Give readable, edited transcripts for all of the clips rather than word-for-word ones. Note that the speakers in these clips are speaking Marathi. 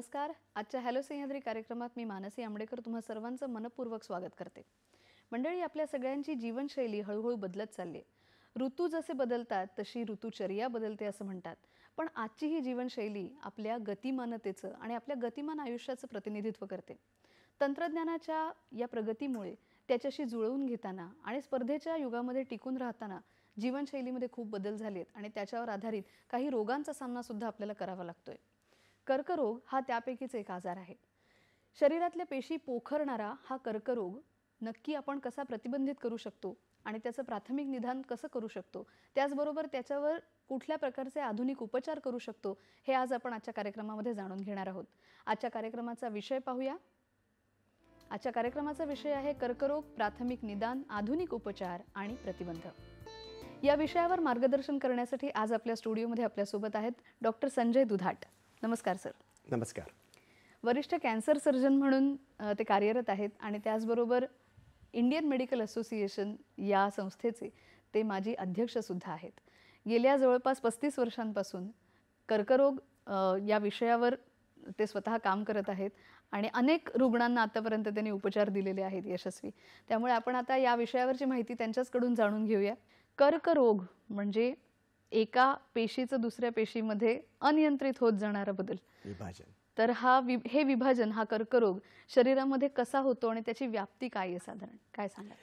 नमस्कार. आजच्या हॅलो सह्याद्री कार्यक्रमात मी मानसी आंबेडकर तुम्हा सर्वांचं मनपूर्वक स्वागत करते. मंडळी, आपल्या सगळ्यांची जीवनशैली हळूहळू बदलत चालली आहे. ऋतू जसे बदलतात तशी ऋतुचर्या बदलते असं म्हणतात. पण आजची ही जीवनशैली आपल्या गतिमानतेचं आणि आपल्या गतिमान आयुष्याचं प्रतिनिधित्व करते. तंत्रज्ञानाच्या या प्रगतीमुळे त्याच्याशी जुळवून घेताना आणि स्पर्धेच्या युगामध्ये टिकून राहताना जीवनशैलीमध्ये खूप बदल झालेत आणि त्याच्यावर आधारित काही रोगांचा सामना सुद्धा आपल्याला करावा लागतोय. कर्करोग हा त्यापैकीच एक आजार आहे. शरीरातल्या पेशी पोखरणारा हा कर्करोग नक्की आपण कसा प्रतिबंधित करू शकतो आणि त्याचं प्राथमिक निदान कसं करू शकतो, त्याचबरोबर त्याच्यावर कुठल्या प्रकारचे आधुनिक उपचार करू शकतो, हे आज आपण आजच्या कार्यक्रमामध्ये जाणून घेणार आहोत. आजच्या कार्यक्रमाचा विषय पाहूया. आजच्या कार्यक्रमाचा विषय आहे कर्करोग, प्राथमिक निदान, आधुनिक उपचार आणि प्रतिबंध. या विषयावर मार्गदर्शन करण्यासाठी आज आपल्या स्टुडिओमध्ये आपल्यासोबत आहेत डॉक्टर संजय दुधाट. नमस्कार सर. नमस्कार. वरिष्ठ कॅन्सर सर्जन म्हणून ते कार्यरत आहेत आणि त्याचबरोबर इंडियन मेडिकल असोसिएशन या संस्थेचे ते माजी अध्यक्षसुद्धा आहेत. गेल्या जवळपास 35 वर्षांपासून कर्करोग या विषयावर ते स्वतः काम करत आहेत आणि अनेक रुग्णांना आतापर्यंत त्यांनी उपचार दिलेले आहेत यशस्वी. त्यामुळे आपण आता या विषयावरची माहिती त्यांच्याचकडून जाणून घेऊया. कर्करोग म्हणजे एका पेशीचं दुसऱ्या पेशीमध्ये अनियंत्रित होत जाणारा बदल, विभाजन. तर हे विभाजन, हा कर्करोग शरीरामध्ये कसा होतो आणि त्याची व्याप्ती काय आहे, साधारण काय सांगा?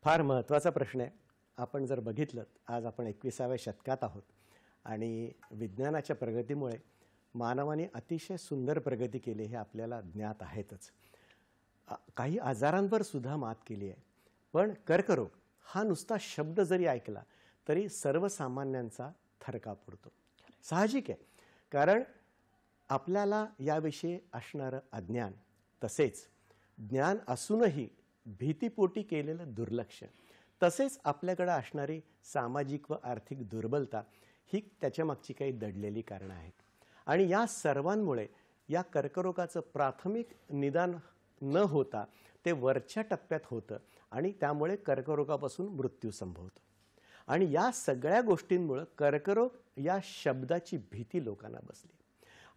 फार महत्त्वाचा प्रश्न आहे. आपण जर बघितलं, आज आपण 21व्या शतकात आहोत आणि विज्ञानाच्या प्रगतीमुळे मानवाने अतिशय सुंदर प्रगती केली हे आपल्याला ज्ञात आहेतच. काही आजारांवर सुद्धा मात केली आहे. पण कर्करोग हा नुसता शब्द जरी ऐकला तरी सर्वसामान्यांचा थरकाप उडतो. साहजिक आहे, कारण आपल्याला याविषयी असणारं अज्ञान, तसेच ज्ञान असूनही भीतीपोटी केलेलं दुर्लक्ष, तसेच आपल्याकडे असणारी सामाजिक व आर्थिक दुर्बलता ही त्याच्यामागची काही दडलेली कारणं आहेत. आणि या सर्वांमुळे या कर्करोगाचं प्राथमिक निदान न होता ते वरच्या टप्प्यात होतं आणि त्यामुळे कर्करोगापासून मृत्यू संभवतो. आणि या सगळ्या गोष्टींमुळे कर्करोग या शब्दाची भीती लोकांना बसली.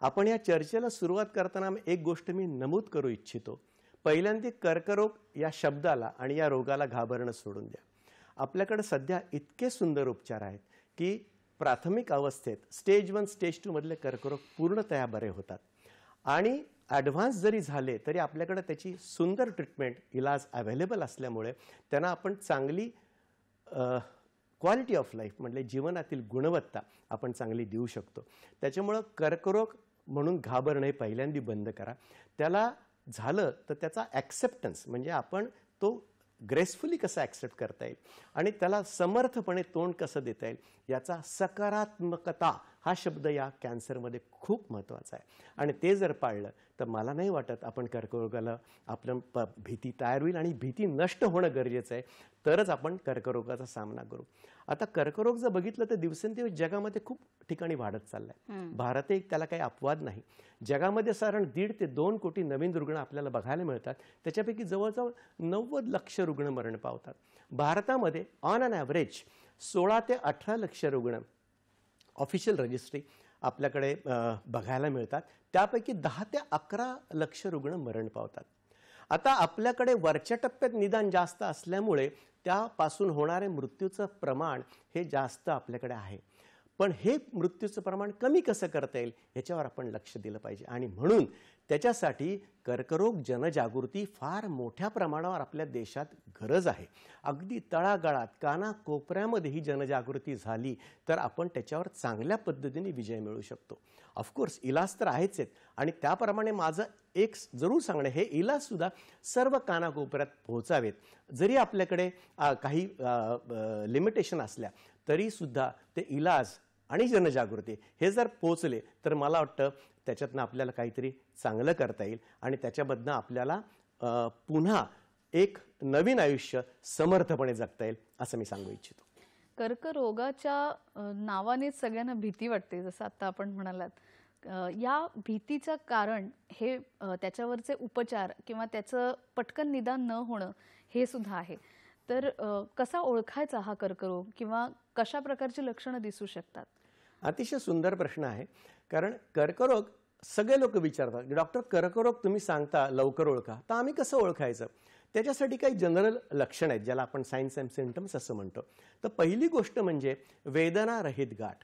आपण या चर्चेला सुरुवात करताना एक गोष्ट मी नमूद करू इच्छितो. पहिल्यांदा कर्करोग या शब्दाला आणि या रोगाला घाबरणं सोडून द्या. आपल्याकडे सध्या इतके सुंदर उपचार आहेत की प्राथमिक अवस्थेत स्टेज 1 स्टेज 2 मधले कर्करोग पूर्णतः बरे होतात आणि ॲडव्हान्स जरी झाले तरी आपल्याकडे त्याची सुंदर ट्रीटमेंट, इलाज अवेलेबल असल्यामुळे त्यांना आपण चांगली क्वालिटी ऑफ लाईफ म्हणजे जीवनातील गुणवत्ता आपण चांगली देऊ शकतो. त्याच्यामुळं कर्करोग म्हणून घाबरणे पहिल्यांदा बंद करा. त्याला झालं तर त्याचा ॲक्सेप्टन्स म्हणजे आपण तो ग्रेसफुली कसा ॲक्सेप्ट करता येईल आणि त्याला समर्थपणे तोंड कसं देता येईल, याचा सकारात्मकता हा शब्द या कॅन्सरमध्ये खूप महत्त्वाचा आहे. आणि ते जर पाळलं तर मला नाही वाटत आपण कर्करोगाला आपलं भीती तयार होईल आणि भीती नष्ट होणं गरजेचं आहे, तरच आपण कर्करोगाचा सामना करू. आता कर्करोग जर बघितलं तर दिवसेंदिवस जगामध्ये खूप ठिकाणी वाढत चाललाय. भारत एक त्याला काही अपवाद नाही. जगामध्ये साधारण 1.5 ते 2 कोटी नवीन रुग्ण आपल्याला बघायला मिळतात. त्याच्यापैकी जवळजवळ 90 लक्ष रुग्ण मरण पावतात. भारतामध्ये ऑन अन ॲव्हरेज 16 ते 18 लक्ष रुग्ण ऑफिशियल रजिस्ट्री आपल्याकडे बघायला मिळतात. त्यापैकी 10 ते 11 लक्ष रुग्ण मरण पावतात. आता आपल्याकडे वरच्या टप्प्यात निदान जास्त असल्यामुळे त्यापासून होणारे मृत्यूचं प्रमाण हे जास्त आपल्याकडे आहे. पण हे मृत्यूचं प्रमाण कमी कसं करता येईल याच्यावर आपण लक्ष दिलं पाहिजे. आणि म्हणून त्याच्यासाठी कर्करोग जनजागृती फार मोठ्या प्रमाणावर आपल्या देशात गरज आहे. अगदी तळागाळात कानाकोपऱ्यामध्ये ही जनजागृती झाली तर आपण त्याच्यावर चांगल्या पद्धतीने विजय मिळवू शकतो. ऑफकोर्स इलाज तर आहेच आहेत आणि त्याप्रमाणे माझं एक जरूर सांगणं, हे इलाजसुद्धा सर्व कानाकोपऱ्यात पोहोचावेत. जरी आपल्याकडे काही लिमिटेशन असल्या तरीसुद्धा ते इलाज आणि जनजागृती हे जर पोचले तर मला वाटतं त्याच्यातनं आपल्याला काहीतरी चांगलं करता येईल आणि त्याच्याबद्दल आपल्याला पुन्हा एक नवीन आयुष्य समर्थपणे जगता येईल असं मी सांगू इच्छितो. कर्करोगाच्या नावानेच सगळ्यांना भीती वाटते, जसं आता आपण म्हणालात. या भीतीचं कारण हे त्याच्यावरचे उपचार किंवा त्याचं पटकन निदान न होणं हे सुद्धा आहे. तर कसा ओळखायचा हा कर्करोग किंवा कशा प्रकारची लक्षणं दिसू शकतात? अतिशय सुंदर प्रश्न आहे. कारण कर्करोग सगळे लोक विचारतात की डॉक्टर कर्करोग तुम्ही सांगता लवकर ओळखा, तर आम्ही कसं ओळखायचं? त्याच्यासाठी काही जनरल लक्षण आहेत ज्याला आपण सायन्स अँड सिम्पटम्स असं म्हणतो. तर पहिली गोष्ट म्हणजे वेदनारहित गाठ.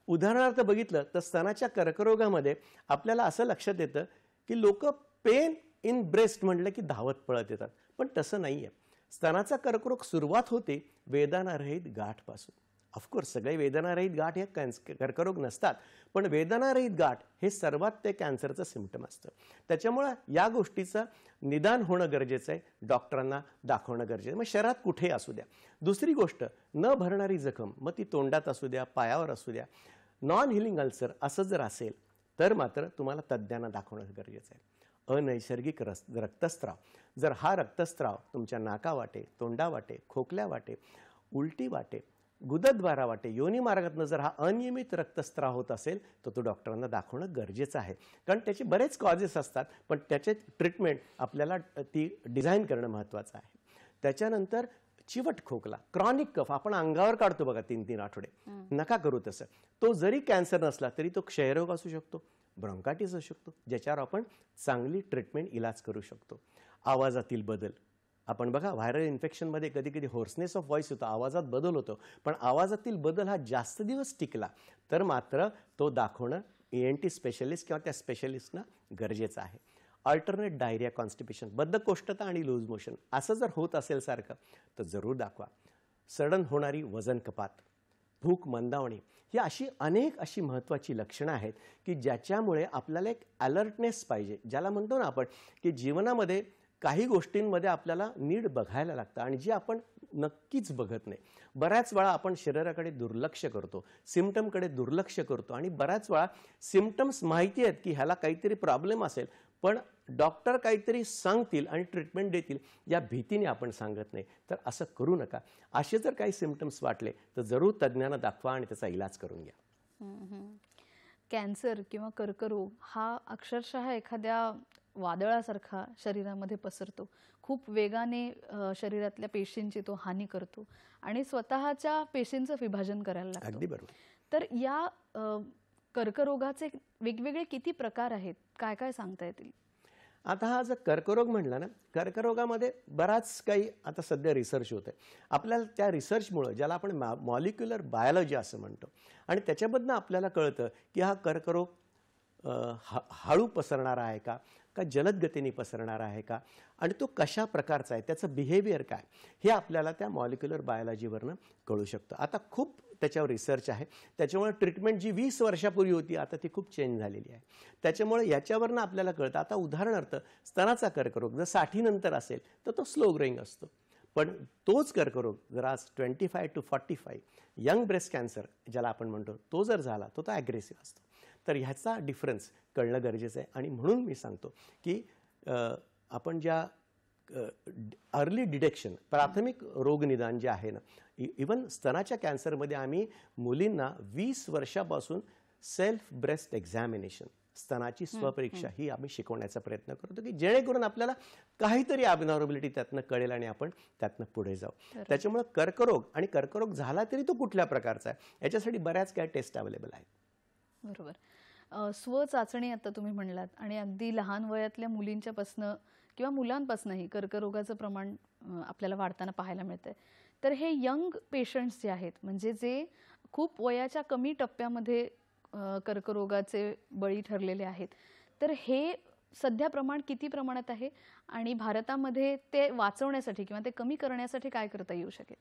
उदाहरणार्थ बघितलं तर स्तनाच्या कर्करोगामध्ये आपल्याला असं लक्षात येतं की लोक पेन इन ब्रेस्ट म्हटलं की धावत पळत येतात, पण तसं नाहीये. स्तनाचा कर्करोग सुरुवात होते वेदनारहित गाठपासून. ऑफकोर्स सगळे वेदनारहित गाठ हे कर्करोग नसतात, पण वेदनारहित गाठ हे सर्वात ते कॅन्सरचं सिम्पटम असतं. त्याच्यामुळं या गोष्टीचं निदान होणं गरजेचं आहे, डॉक्टरांना दाखवणं गरजेचं आहे, मग शरीरात कुठे असू द्या. दुसरी गोष्ट, न भरणारी जखम, मग ती तोंडात असू द्या, पायावर असू द्या, नॉन हिलिंग अल्सर असं जर असेल तर मात्र तुम्हाला तज्ज्ञांना दाखवणं गरजेचं आहे. अनैसर्गिक रक्तस्राव, जर हा रक्तस्राव तुमच्या नाकावाटे, तोंडावाटे, खोकल्यावाटे, उलटीवाटे, गुदद्वारावाटे, योनी मार्गातून जर हा अनियमित रक्तस्राव होत असेल तर तो डॉक्टरांना दाखवणं गरजेचं आहे. कारण त्याचे बरेच कॉजेस असतात, पण त्याचे ट्रीटमेंट आपल्याला ती डिझाईन करणं महत्त्वाचं आहे. त्याच्यानंतर चिवट खोकला, क्रॉनिक कफ आपण अंगावर काढतो बघा 3-3 आठवडे, नका करू तसं. तो जरी कॅन्सर नसला तरी तो क्षयरोग असू शकतो, ब्रॉन्कायटिस असू शकतो, ज्याच्यावर आपण चांगली ट्रीटमेंट इलाज करू शकतो. आवाजातील बदल, आपण बघा व्हायरल इन्फेक्शनमध्ये कधी कधी होर्सनेस ऑफ व्हॉइस होतो, आवाजात बदल होतो, पण आवाजातील बदल हा जास्त दिवस टिकला तर मात्र तो दाखवणं ENT स्पेशलिस्ट किंवा त्या स्पेशलिस्टना गरजेचं आहे. अल्टरनेट डायरिया, कॉन्स्टिपेशन, बद्धकोष्ठता आणि लूज मोशन असं जर होत असेल सारखं तर जरूर दाखवा. सडन होणारी वजन कपात, भूक मंदावणे, ही अशी महत्त्वाची लक्षणं आहेत की ज्याच्यामुळे आपल्याला एक अलर्टनेस पाहिजे. ज्याला म्हणतो ना आपण की जीवनामध्ये काही गोष्टींमध्ये आपल्याला नीट बघायला लागतं आणि जी आपण नक्कीच बघत नाही. बऱ्याच वेळा आपण शरीराकडे दुर्लक्ष करतो, सिम्पटमकडे दुर्लक्ष करतो आणि बऱ्याच वेळा सिम्पटम्स माहिती आहेत की ह्याला काहीतरी प्रॉब्लेम असेल, पण डॉक्टर काहीतरी सांगतील आणि ट्रीटमेंट देतील या भीतीने आपण सांगत नाही. तर असं करू नका. असे जर काही सिम्पटम्स वाटले तर जरूर तज्ज्ञांना दाखवा आणि त्याचा इलाज करून घ्या. कॅन्सर किंवा कर्करोग हा अक्षरशः एखाद्या वादळासारखा शरीरामध्ये पसरतो. खूप वेगाने शरीरातल्या पेशींची तो हानी करतो आणि स्वतःच्या पेशींचं विभाजन करायला लागतो. अगदी बरोबर. तर या कर्करोगाचे वेगवेगळे किती प्रकार आहेत, काय काय सांगता येतील? आता हा जर कर्करोग म्हटला ना, कर्करोगामध्ये बराच काही आता सध्या रिसर्च होत आहे. आपल्याला त्या रिसर्चमुळं ज्याला आपण मॉलिक्युलर बायोलॉजी असं म्हणतो आणि त्याच्याबद्दल आपल्याला कळतं की हा कर्करोग हळू पसरणारा आहे का जलद गतीने पसरणारा आहे का, आणि तो कशा प्रकारचा आहे, त्याचं बिहेवियर काय, हे आपल्याला त्या मॉलिक्युलर बायोलॉजीवरनं कळू शकतं. आता खूप त्याच्यावर रिसर्च आहे. त्याच्यामुळे ट्रीटमेंट जी 20 वर्षापूर्वी होती आता ती खूप चेंज झालेली आहे. त्याच्यामुळे याच्यावरनं आपल्याला कळतं. आता उदाहरणार्थ स्तनाचा कर्करोग जर 60 नंतर असेल तर तो स्लो ग्रोईंग असतो, पण तोच कर्करोग जर आज 25 to 45 यंग ब्रेस्ट कॅन्सर ज्याला आपण म्हणतो तो जर झाला तो ॲग्रेसिव्ह असतो. तर ह्याचा डिफरन्स कळणं गरजेचं आहे. आणि म्हणून मी सांगतो की आपण ज्या अर्ली डिटेक्शन, प्राथमिक रोगनिदान जे आहे ना, इवन स्तनाच्या कॅन्सरमध्ये आम्ही मुलींना 20 वर्षापासून सेल्फ ब्रेस्ट एक्झामिनेशन, स्तनाची स्वपरीक्षा ही आम्ही शिकवण्याचा प्रयत्न करतो की जेणेकरून आपल्याला काहीतरी ॲबनॉर्मॅलिटी त्यातनं कळेल आणि आपण त्यातनं पुढे जाऊ. त्याच्यामुळे कर्करोग झाला तरी तो कुठल्या प्रकारचा आहे याच्यासाठी बऱ्याच काही टेस्ट अवेलेबल आहेत. बरोबर. स्वचाचणी आता तुम्ही म्हणलात आणि अगदी लहान वयातल्या मुलींच्यापासनं किंवा मुलांपासूनही कर्करोगाचं प्रमाण आपल्याला वाढताना पाहायला मिळतंय. तर हे यंग पेशंट्स जे आहेत, म्हणजे जे खूप वयाच्या कमी टप्प्यामध्ये कर्करोगाचे बळी ठरलेले आहेत, तर हे सध्या प्रमाण किती प्रमाणात आहे आणि भारतामध्ये ते वाचवण्यासाठी किंवा ते कमी करण्यासाठी काय करता येऊ शकेल?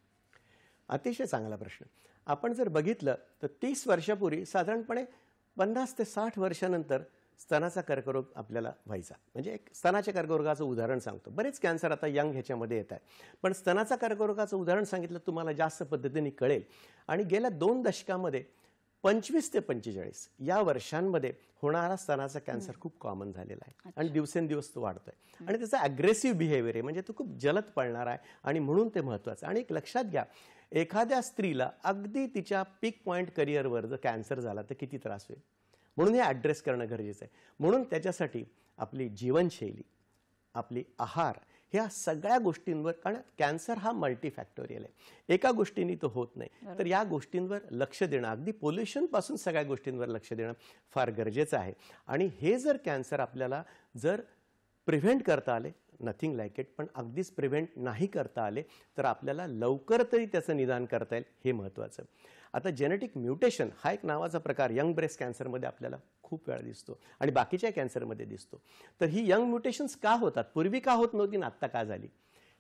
अतिशय चांगला प्रश्न. आपण जर बघितलं तर 30 वर्षापूर्वी साधारणपणे 50 ते 60 वर्षानंतर स्तनाचा कर्करोग आपल्याला व्हायचा. म्हणजे एक स्तनाच्या कर्करोगाचं उदाहरण सांगतो. बरेच कॅन्सर आता यंग ह्याच्यामध्ये येत आहे, पण स्तनाचा कर्करोगाचं उदाहरण सांगितलं तुम्हाला जास्त पद्धतीने कळेल. आणि गेल्या 2 दशकामध्ये 25 ते 45 या वर्षांमध्ये होणारा स्तनाचा कॅन्सर खूप कॉमन झालेला आहे आणि दिवसेंदिवस तो वाढतोय आणि त्याचा ॲग्रेसिव्ह बिहेवियर आहे, म्हणजे तो खूप जलद पळणार आहे आणि म्हणून ते महत्त्वाचं. आणि एक लक्षात घ्या, एखाद्या स्त्रीला अगदी तिच्या पीक पॉईंट करिअरवर जर कॅन्सर झाला तर किती त्रास होईल, म्हणून हे ॲड्रेस करणं गरजेचं आहे. म्हणून त्याच्यासाठी आपली जीवनशैली, आपली आहार ह्या सगळ्या गोष्टींवर, कारण कॅन्सर हा मल्टीफॅक्टोरियल आहे, एका गोष्टींनी तो होत नाही. तर या गोष्टींवर लक्ष देणं, अगदी पोल्युशनपासून सगळ्या गोष्टींवर लक्ष देणं फार गरजेचं आहे. आणि हे जर कॅन्सर आपल्याला जर प्रिव्हेंट करता आले, नथिंग लाईक इट, पण अगदीच प्रिव्हेंट नाही करता आले तर आपल्याला लवकर तरी त्याचं निदान करता येईल, हे महत्त्वाचं. आता जेनेटिक म्युटेशन हा एक नावाचा प्रकार यंग ब्रेस्ट कॅन्सरमध्ये आपल्याला खूप वेळा दिसतो आणि बाकीच्या कॅन्सरमध्ये दिसतो. तर ही यंग म्युटेशन्स का होतात, पूर्वी का होत नव्हती आणि आत्ता का झाली,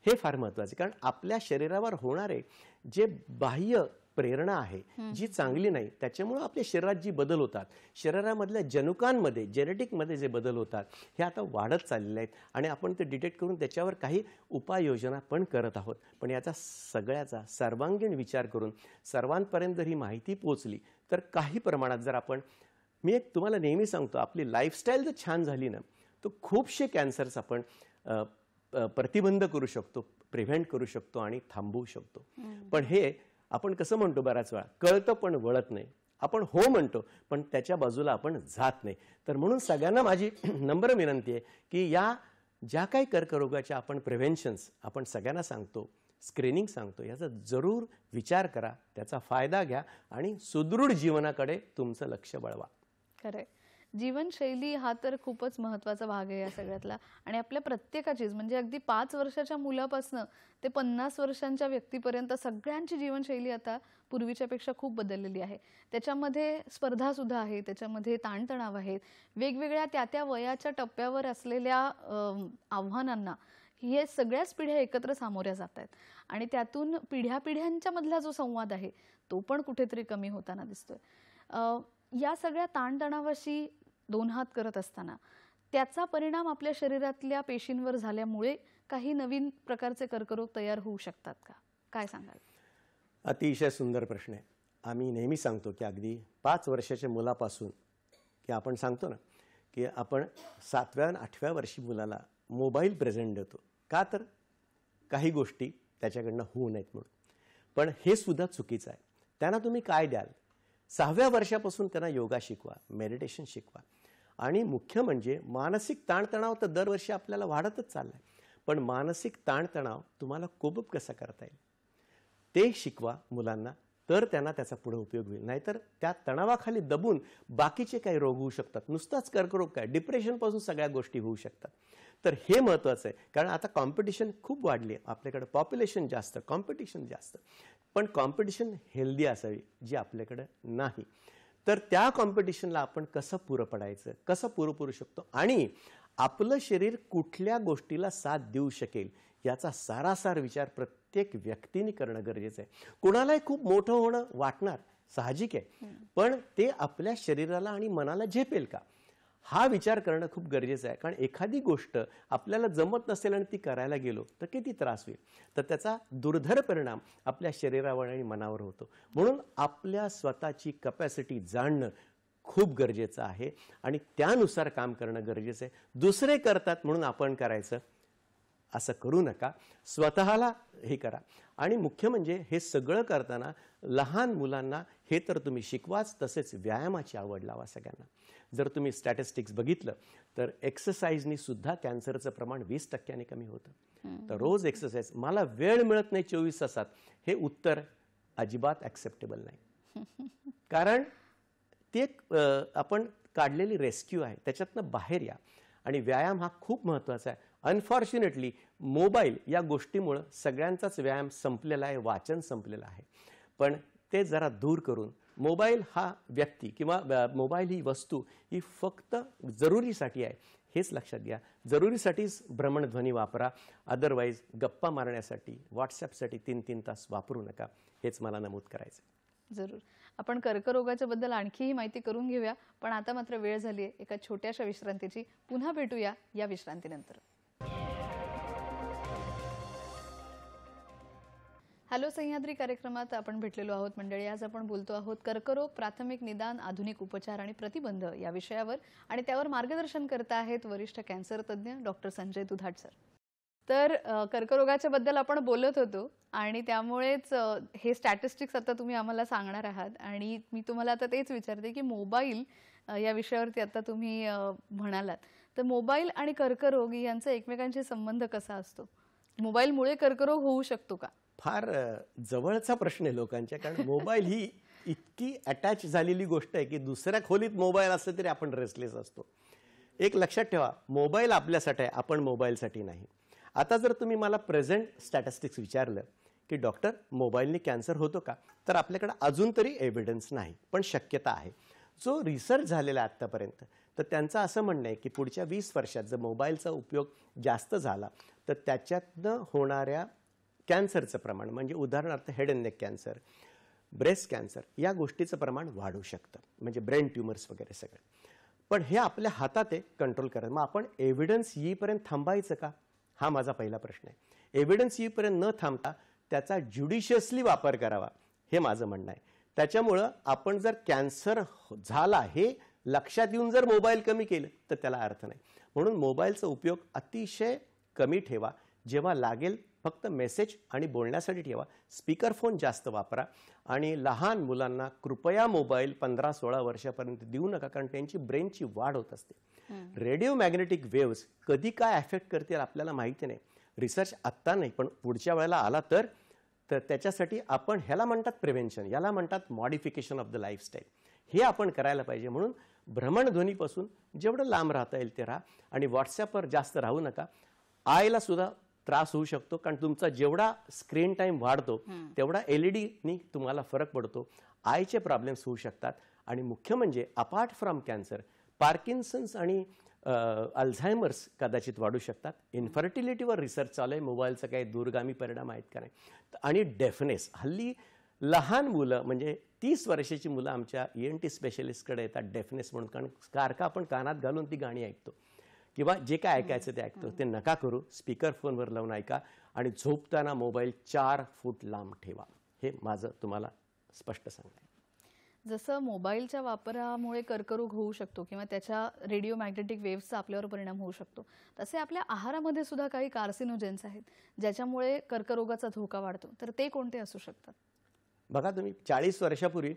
हे फार महत्त्वाचं. कारण आपल्या शरीरावर होणारे जे बाह्य प्रेरणा आहे जी चांगली नाही, त्याच्यामुळे आपल्या शरीरात जी बदल होतात, शरीरामधल्या जनुकांमध्ये, जेनेटिकमध्ये जे बदल होतात, हे आता वाढत चाललेले आहेत आणि आपण ते डिटेक्ट करून त्याच्यावर काही उपाययोजना पण करत आहोत. पण याचा सगळ्याचा सर्वांगीण विचार करून सर्वांपर्यंत जर ही माहिती पोचली तर काही प्रमाणात जर आपण, मी एक तुम्हाला नेहमी सांगतो, आपली लाईफस्टाईल जर छान झाली ना, तर खूपशे कॅन्सर्स आपण प्रतिबंध करू शकतो, प्रिव्हेंट करू शकतो आणि थांबवू शकतो. पण हे आपण कसं म्हणतो, बऱ्याच वेळा कळतं पण वळत नाही. आपण हो म्हणतो पण त्याच्या बाजूला आपण जात नाही. तर म्हणून सगळ्यांना माझी नम्र विनंती आहे की या ज्या काही कर्करोगाच्या आपण प्रिव्हेन्शन्स आपण सगळ्यांना सांगतो, स्क्रीनिंग सांगतो, याचा जरूर विचार करा, त्याचा फायदा घ्या आणि सुदृढ जीवनाकडे तुमचं लक्ष वळवा. खरंय. जीवनशैली हा तर खूपच महत्त्वाचा भाग आहे या सगळ्यातला. आणि आपल्या प्रत्येकाचीच, म्हणजे अगदी 5 वर्षाच्या मुलापासून ते 50 वर्षांच्या व्यक्तीपर्यंत सगळ्यांची जीवनशैली आता पूर्वीच्या पेक्षा खूप बदललेली आहे. त्याच्यामध्ये स्पर्धा सुद्धा आहे, त्याच्यामध्ये ताणतणाव आहेत, वेगवेगळ्या त्या वयाच्या टप्प्यावर असलेल्या आव्हानांना हे सगळ्याच पिढ्या एकत्र सामोऱ्या जात आहेत. आणि त्यातून पिढ्यापिढ्यांच्या मधला जो संवाद आहे तो पण कुठेतरी कमी होताना दिसतोय. या सगळ्या ताणतणावाशी दोन हात करत असताना त्याचा परिणाम आपल्या शरीरातल्या पेशींवर झाल्यामुळे काही नवीन प्रकारचे कर्करोग तयार होऊ शकतात का, काय सांगाल? अतिशय सुंदर प्रश्न आहे. आम्ही नेहमी सांगतो की अगदी 5 वर्षाच्या मुलापासून, की आपण सांगतो ना की आपण 7व्या आणि 8व्या वर्षी मुलाला मोबाईल प्रेझेंट देतो, का तर काही गोष्टी त्याच्याकडनं होऊ नयेत म्हणून. पण हे सुद्धा चुकीचं आहे. त्यांना तुम्ही काय द्याल? 6व्या वर्षापासून त्यांना योगा शिकवा, मेडिटेशन शिकवा. आणि मुख्य म्हणजे मानसिक ताणतणाव तर दरवर्षी आपल्याला वाढतच चाललाय, पण मानसिक ताणतणाव तुम्हाला कोप कसा करता येईल ते शिकवा मुलांना, तर त्यांना त्याचा पुढे उपयोग होईल. नाहीतर त्या तणावाखाली दबून बाकीचे काही रोग होऊ शकतात. नुसताच कर्करोग काय, डिप्रेशनपासून सगळ्या गोष्टी होऊ शकतात. तर हे महत्त्वाचं आहे. कारण आता कॉम्पिटिशन खूप वाढली आहे, आपल्याकडे पॉप्युलेशन जास्त, कॉम्पिटिशन जास्त. पण कॉम्पिटिशन हेल्दी असावी, जी आपल्याकडे नाही. तर त्या कॉम्पिटिशनला आपण कसं पुरं पडायचं, कसं पुरं पडू शकतो आणि आपलं शरीर कुठल्या गोष्टीला साथ देऊ शकेल याचा सारासार विचार प्रत्येक व्यक्तीने करणं गरजेचं आहे. कुणालाही खूप मोठं होणं वाटणार, साहजिक आहे, पण ते आपल्या शरीराला आणि मनाला झेपेल का, हा विचार करणं खूप गरजेचं आहे. कारण एखादी गोष्ट आपल्याला जमत नसेल आणि ती करायला गेलो तर किती त्रास होईल, तर त्याचा दुर्धर परिणाम आपल्या शरीरावर आणि मनावर होतो. म्हणून आपल्या स्वतःची कॅपॅसिटी जाणणं खूप गरजेचं आहे आणि त्यानुसार काम करणं गरजेचं आहे. दुसरे करतात म्हणून आपण करायचं असं करू नका, स्वतःला हे करा. आणि मुख्य म्हणजे हे सगळं करताना लहान मुलांना हे तर तुम्ही शिकवाच, तसेच व्यायामाची आवड लावा सगळ्यांना. जर तुम्ही स्टॅटिस्टिक्स बघितलं तर एक्सरसाइजनी सुद्धा कॅन्सरचं प्रमाण 20% कमी होतं. तर रोज एक्सरसाइज, मला वेळ मिळत नाही 24 तासात, हे उत्तर अजिबात ॲक्सेप्टेबल नाही. कारण ते आपण काढलेली रेस्क्यू आहे, त्याच्यातनं बाहेर या. आणि व्यायाम हा खूप महत्त्वाचा आहे. अनफॉर्च्युनेटली मोबाईल या गोष्टीमुळं सगळ्यांचाच व्यायाम संपलेला आहे, वाचन संपलेलं आहे. पण ते जरा दूर करून, मोबाईल हा व्यक्ती किंवा मोबाईल ही वस्तू ही फक्त जरुरीसाठी आहे हेच लक्षात घ्या. जरुरीसाठीच भ्रमणध्वनी वापरा, अदरवाईज गप्पा मारण्यासाठी, व्हॉट्सॲपसाठी 3-3 तास वापरू नका, हेच मला नमूद करायचं. जरूर. आपण कर्करोगाच्या बद्दल आणखीही माहिती करून घेऊया, पण आता मात्र वेळ झाली आहे एका छोट्याशा विश्रांतीची. पुन्हा भेटूया या विश्रांतीनंतर. हॅलो सह्याद्री कार्यक्रमात आपण भेटलेलो आहोत मंडळी. आज आपण बोलतो आहोत कर्करोग, प्राथमिक निदान, आधुनिक उपचार आणि प्रतिबंध या विषयावर. आणि त्यावर मार्गदर्शन करत आहेत वरिष्ठ कॅन्सर तज्ज्ञ डॉक्टर संजय दुधाट सर. तर कर्करोगाच्या बद्दल आपण बोलत होतो आणि त्यामुळेच हे स्टॅटिस्टिक्स आता तुम्ही आम्हाला सांगणार आहात. आणि मी तुम्हाला आता तेच विचारते की मोबाईल या विषयावरती आता तुम्ही म्हणालात, तर मोबाईल आणि कर्करोग यांचा एकमेकांशी संबंध कसा असतो? मोबाईलमुळे कर्करोग होऊ शकतो का? फार जवळचा प्रश्न आहे लोकांच्या, कारण मोबाईल ही इतकी अटॅच झालेली गोष्ट आहे की दुसऱ्या खोलीत मोबाईल असला तरी आपण रेस्टलेस असतो. एक लक्षात ठेवा, मोबाईल आपल्यासाठी आहे, आपण मोबाईलसाठी नाही. आता जर तुम्ही मला प्रेझेंट स्टॅटिस्टिक्स विचारलं की डॉक्टर मोबाईलने कॅन्सर होतो का, तर आपल्याकडे अजून तरी एव्हिडन्स नाही, पण शक्यता आहे. जो रिसर्च झालेला आहे आत्तापर्यंत, तर त्यांचं असं म्हणणं आहे की पुढच्या 20 वर्षात जर मोबाईलचा उपयोग जास्त झाला तर त्याच्यातनं होणाऱ्या कॅन्सरचं प्रमाण, म्हणजे उदाहरणार्थ head and neck cancer, breast cancer, या गोष्टीचं प्रमाण वाढू शकतं, म्हणजे ब्रेन ट्युमर्स वगैरे सगळे. पण हे आपल्या हातात आहे कंट्रोल करायचं. मग आपण एव्हिडन्स येईपर्यंत थांबायचं का, हा माझा पहिला प्रश्न आहे. एव्हिडन्स येईपर्यंत न थांबता त्याचा ज्युडिशियसली वापर करावा, हे माझं म्हणणं आहे. त्याच्यामुळं आपण जर कॅन्सर झाला हे लक्षात येऊन जर मोबाईल कमी केलं तर त्याला अर्थ नाही. म्हणून मोबाईलचा उपयोग अतिशय कमी ठेवा. जेव्हा लागेल फक्त मेसेज आणि बोलण्यासाठी ठेवा. स्पीकर फोन जास्त वापरा आणि लहान मुलांना कृपया मोबाईल 15-16 वर्षापर्यंत देऊ नका, कारण त्यांची ब्रेनची वाढ होत असते. रेडिओ मॅग्नेटिक वेव्स कधी काय अफेक्ट करतील आपल्याला माहिती नाही. रिसर्च आत्ता नाही, पण पुढच्या वेळेला आला तर त्याच्यासाठी आपण ह्याला म्हणतात प्रिव्हेन्शन, याला म्हणतात मॉडिफिकेशन ऑफ द लाईफस्टाईल. हे आपण करायला पाहिजे. म्हणून भ्रमणध्वनीपासून जेवढं लांब राहता येईल ते राहा आणि व्हॉट्सॲपवर जास्त राहू नका. आयला सुद्धा त्रास होऊ शकतो, कारण तुमचा जेवढा स्क्रीन टाइम वाढतो तेवढा एलईडीनी तुम्हाला फरक पडतो. आयचे प्रॉब्लेम्स होऊ शकतात. आणि मुख्य म्हणजे अपार्ट फ्रॉम कॅन्सर, पार्किन्सन्स आणि अल्झायमर्स कदाचित वाढू शकतात. इन्फर्टिलिटीवर रिसर्च चालू आहे, मोबाईलचा काही दूरगामी परिणाम आहेत का नाही. आणि डेफनेस, हल्ली लहान मुलं म्हणजे 30 वर्षाची मुलं आमच्या ENT स्पेशलिस्टकडे येतात डेफनेस म्हणून, कारण सारखं आपण कानात घालून ती गाणी ऐकतो किंवा जे काय ऐकायचं ते ऐकतो. ते नका करू. स्पीकर फोनवर लावून ऐका आणि झोपताना मोबाईल 4 फूट लांब ठेवा. हे माझं तुम्हाला स्पष्ट सांगणं आहे. जसं मोबाईलच्या वापरामुळे कर्करोग होऊ शकतो किंवा त्याच्या रेडिओ मॅग्नेटिक वेव्हचा आपल्यावर परिणाम होऊ शकतो, तसे आपल्या आहारामध्ये सुद्धा काही कार्सिनोजेन्स आहेत ज्याच्यामुळे कर्करोगाचा धोका वाढतो. तर ते कोणते असू शकतात? बघा, तुम्ही 40 वर्षापूर्वी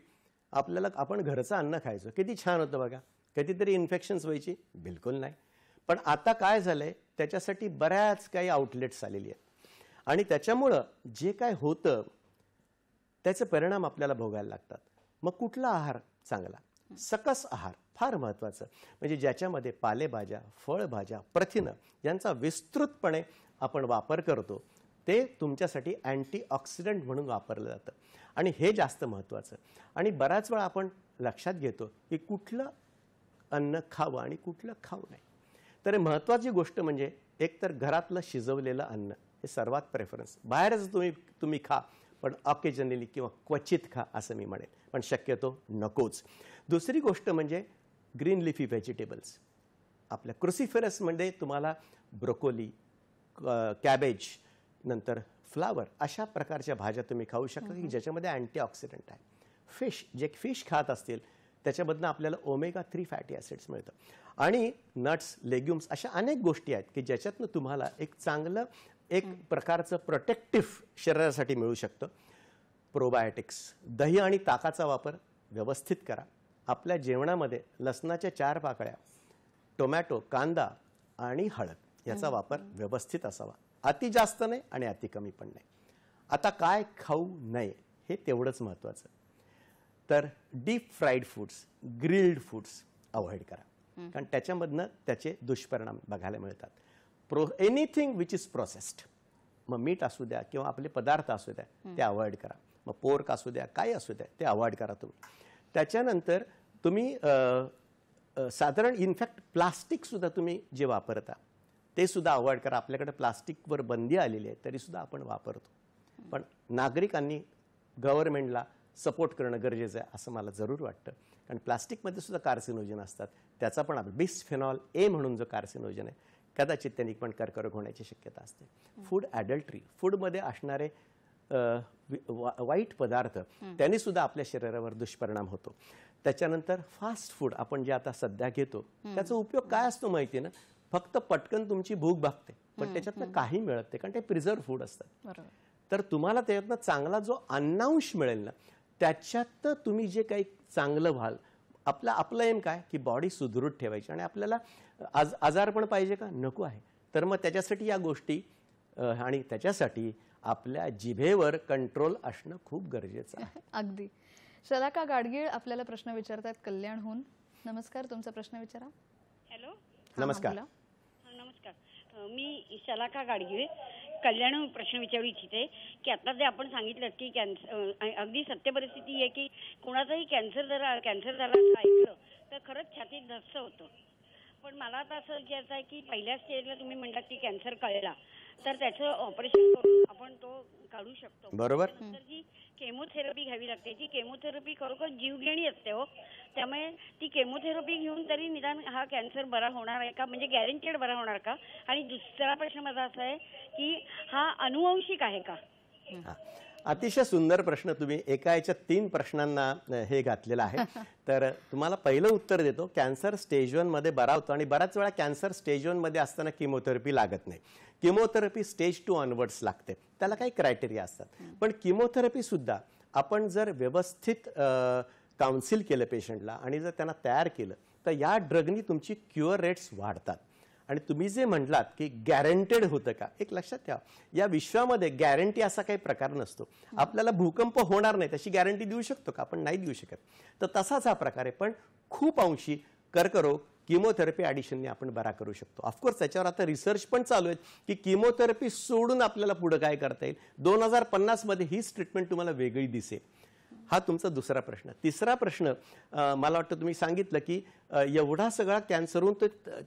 आपण घरचं अन्न खायचो, किती छान होतं बघा. कधीतरी इन्फेक्शन्स व्हायची? बिलकुल नाही. पण आता काय झालंय, त्याच्यासाठी बऱ्याच काही आउटलेट्स आलेली आहेत आणि त्याच्यामुळं जे काय होतं त्याचे परिणाम आपल्याला भोगायला लागतात. मग कुठला आहार चांगला? सकस आहार फार महत्त्वाचं, म्हणजे ज्याच्यामध्ये पालेभाज्या, फळभाज्या, प्रथिनं यांचा विस्तृतपणे आपण वापर करतो. ते तुमच्यासाठी अँटीऑक्सिडंट म्हणून वापरलं जातं आणि हे जास्त महत्त्वाचं. आणि बऱ्याच वेळा आपण लक्षात घेतो की कुठलं अन्न खावं आणि कुठलं खाऊ नये. तर महत्त्वाची गोष्ट म्हणजे एकतर घरातलं शिजवलेलं अन्न, हे सर्वात प्रेफरन्स. बाहेरच तुम्ही खा, पण ऑकेजनली किंवा क्वचित खा असं मी म्हणेन, पण शक्यतो नकोच. दुसरी गोष्ट म्हणजे ग्रीन लिफी व्हेजिटेबल्स. आपल्या क्रुसिफेरसमध्ये तुम्हाला ब्रोकोली, कॅबेज, नंतर फ्लावर अशा प्रकारच्या भाज्या तुम्ही खाऊ शकता की ज्याच्यामध्ये अँटीऑक्सिडंट आहे. फिश, जे फिश खात असतील त्याच्यामधनं आपल्याला ओमेगा 3 फॅटी ॲसिड्स मिळतं. आणि नट्स, लेग्युम्स अशा अनेक गोष्टी आहेत की ज्याच्यातनं तुम्हाला एक चांगलं एक प्रकारचं प्रोटेक्टिव्ह शरीरासाठी मिळू शकतं. प्रोबायोटिक्स, दही आणि ताकाचा वापर व्यवस्थित करा. आपल्या जेवणामध्ये लसणाच्या 4 पाकळ्या, टोमॅटो, कांदा आणि हळद याचा वापर व्यवस्थित असावा. अति जास्त नाही आणि अति कमी पण नाही. आता काय खाऊ नये हे तेवढंच महत्त्वाचं. तर deep fried foods, grilled foods avoid करा, कारण त्याच्यामधनं त्याचे दुष्परिणाम बघायला मिळतात. एनिथिंग विच इज प्रोसेस्ड, मग मीठ असू द्या किंवा आपले पदार्थ असू द्या, ते अवॉइड करा. मग पोर्क असू द्या, काही असू द्या, ते अवॉइड करा तुम्ही. त्याच्यानंतर तुम्ही साधारण इनफॅक्ट प्लास्टिकसुद्धा तुम्ही जे वापरता ते सुद्धा अवॉइड करा. आपल्याकडे प्लास्टिकवर बंदी आलेली आहे तरीसुद्धा आपण वापरतो. पण नागरिकांनी गव्हर्नमेंटला सपोर्ट करणं गरजेचं आहे असं मला जरूर वाटतं, कारण प्लास्टिकमध्ये सुद्धा कार्सिनोजन असतात. त्याचा पण बिस्फेनॉल ए म्हणून जो कार्सिनोजन आहे, कदाचित त्यांनी पण कर्करोग होण्याची शक्यता असते. फूड ॲडल्ट्री, फूडमध्ये असणारे वाईट पदार्थ त्यांनी सुद्धा आपल्या शरीरावर दुष्परिणाम होतो. त्याच्यानंतर फास्ट फूड आपण जे आता सध्या घेतो त्याचा उपयोग काय असतो माहिती आहे ना, फक्त पटकन तुमची भूक भागते, पण त्याच्यातनं काही मिळत नाही, कारण ते प्रिझर्व फूड असतात. तर तुम्हाला त्याच्यातनं चांगला जो अन्नांश मिळेल ना, त्याच्यात तुम्ही जे काही चांगलं व्हाल. आपलं एम काय की बॉडी सुदृढ ठेवायची आणि आपल्याला आजारपण पाहिजे का? नको आहे. तर मग त्याच्यासाठी या गोष्टी आणि त्याच्यासाठी आपल्या जिभेवर कंट्रोल असणं खूप गरजेचं आहे. अगदी. शलाका गाडगीळ आपल्याला प्रश्न विचारतात कल्याणहून. नमस्कार, तुमचा प्रश्न विचारा. हॅलो. नमस्कार. नमस्कार. मी शलाका गाडगीळ कल्याण प्रश्न विचारू इच्छिते की आता जे आपण सांगितलं की अगदी सत्य परिस्थिती आहे की कोणाचाही कॅन्सर झाला असं ऐकलं तर खरंच छातीत धस्स होतं. पण मला आता असं विचारायचं आहे की पहिल्या स्टेजला तुम्ही म्हणलात की कॅन्सर कळला तर त्याचं ऑपरेशन करून आपण तो काढू शकतो. बरोबर. नंतर जी केमोथेरपी घ्यावी लागते ती केमोथेरपी खरोखर जीवघेणी असते हो. त्यामुळे ती केमोथेरपी घेऊन तरी निदान हा कॅन्सर बरा होणार आहे का, म्हणजे गॅरंटेड बरा होणार का? आणि दुसरा प्रश्न माझा असा आहे की हा अनुवंशिक आहे का? अतिशय सुंदर प्रश्न. तुम्ही एका याच्या 3 प्रश्नांना हे घातलेलं आहे. तर तुम्हाला पहिलं उत्तर देतो. कॅन्सर स्टेज 1 मध्ये बरा होतो आणि बऱ्याच वेळा कॅन्सर स्टेज 1 मध्ये असताना किमोथेरपी लागत नाही. किमोथेरपी स्टेज 2 ऑनवर्ड्स लागते. त्याला काही क्रायटेरिया असतात. पण किमोथेरपी सुद्धा आपण जर व्यवस्थित काउन्सिल केलं पेशंटला आणि जर त्यांना तयार केलं तर या ड्रगनी तुमची क्युअर रेट्स वाढतात. आणि तुम्ही जे म्हटलात की गॅरंटेड होतं का, एक लक्षात ठेवा, या विश्वामध्ये गॅरंटी असा काही प्रकार नसतो. आपल्याला भूकंप होणार नाही त्याची गॅरंटी देऊ शकतो का? आपण नाही देऊ शकत. तर तसाच हा प्रकार आहे. पण खूप अंशी कर्करोग किमोथेरपी ॲडिशनने आपण बरा करू शकतो. ऑफकोर्स त्याच्यावर आता रिसर्च पण चालू आहे की किमोथेरपी सोडून आपल्याला पुढे काय करता येईल. 2050 मध्ये हीच ट्रीटमेंट तुम्हाला वेगळी दिसेल. हा तुमचा दुसरा प्रश्न. तिसरा प्रश्न मला वाटतं तुम्ही सांगितलं की एवढा सगळा कॅन्सर होऊन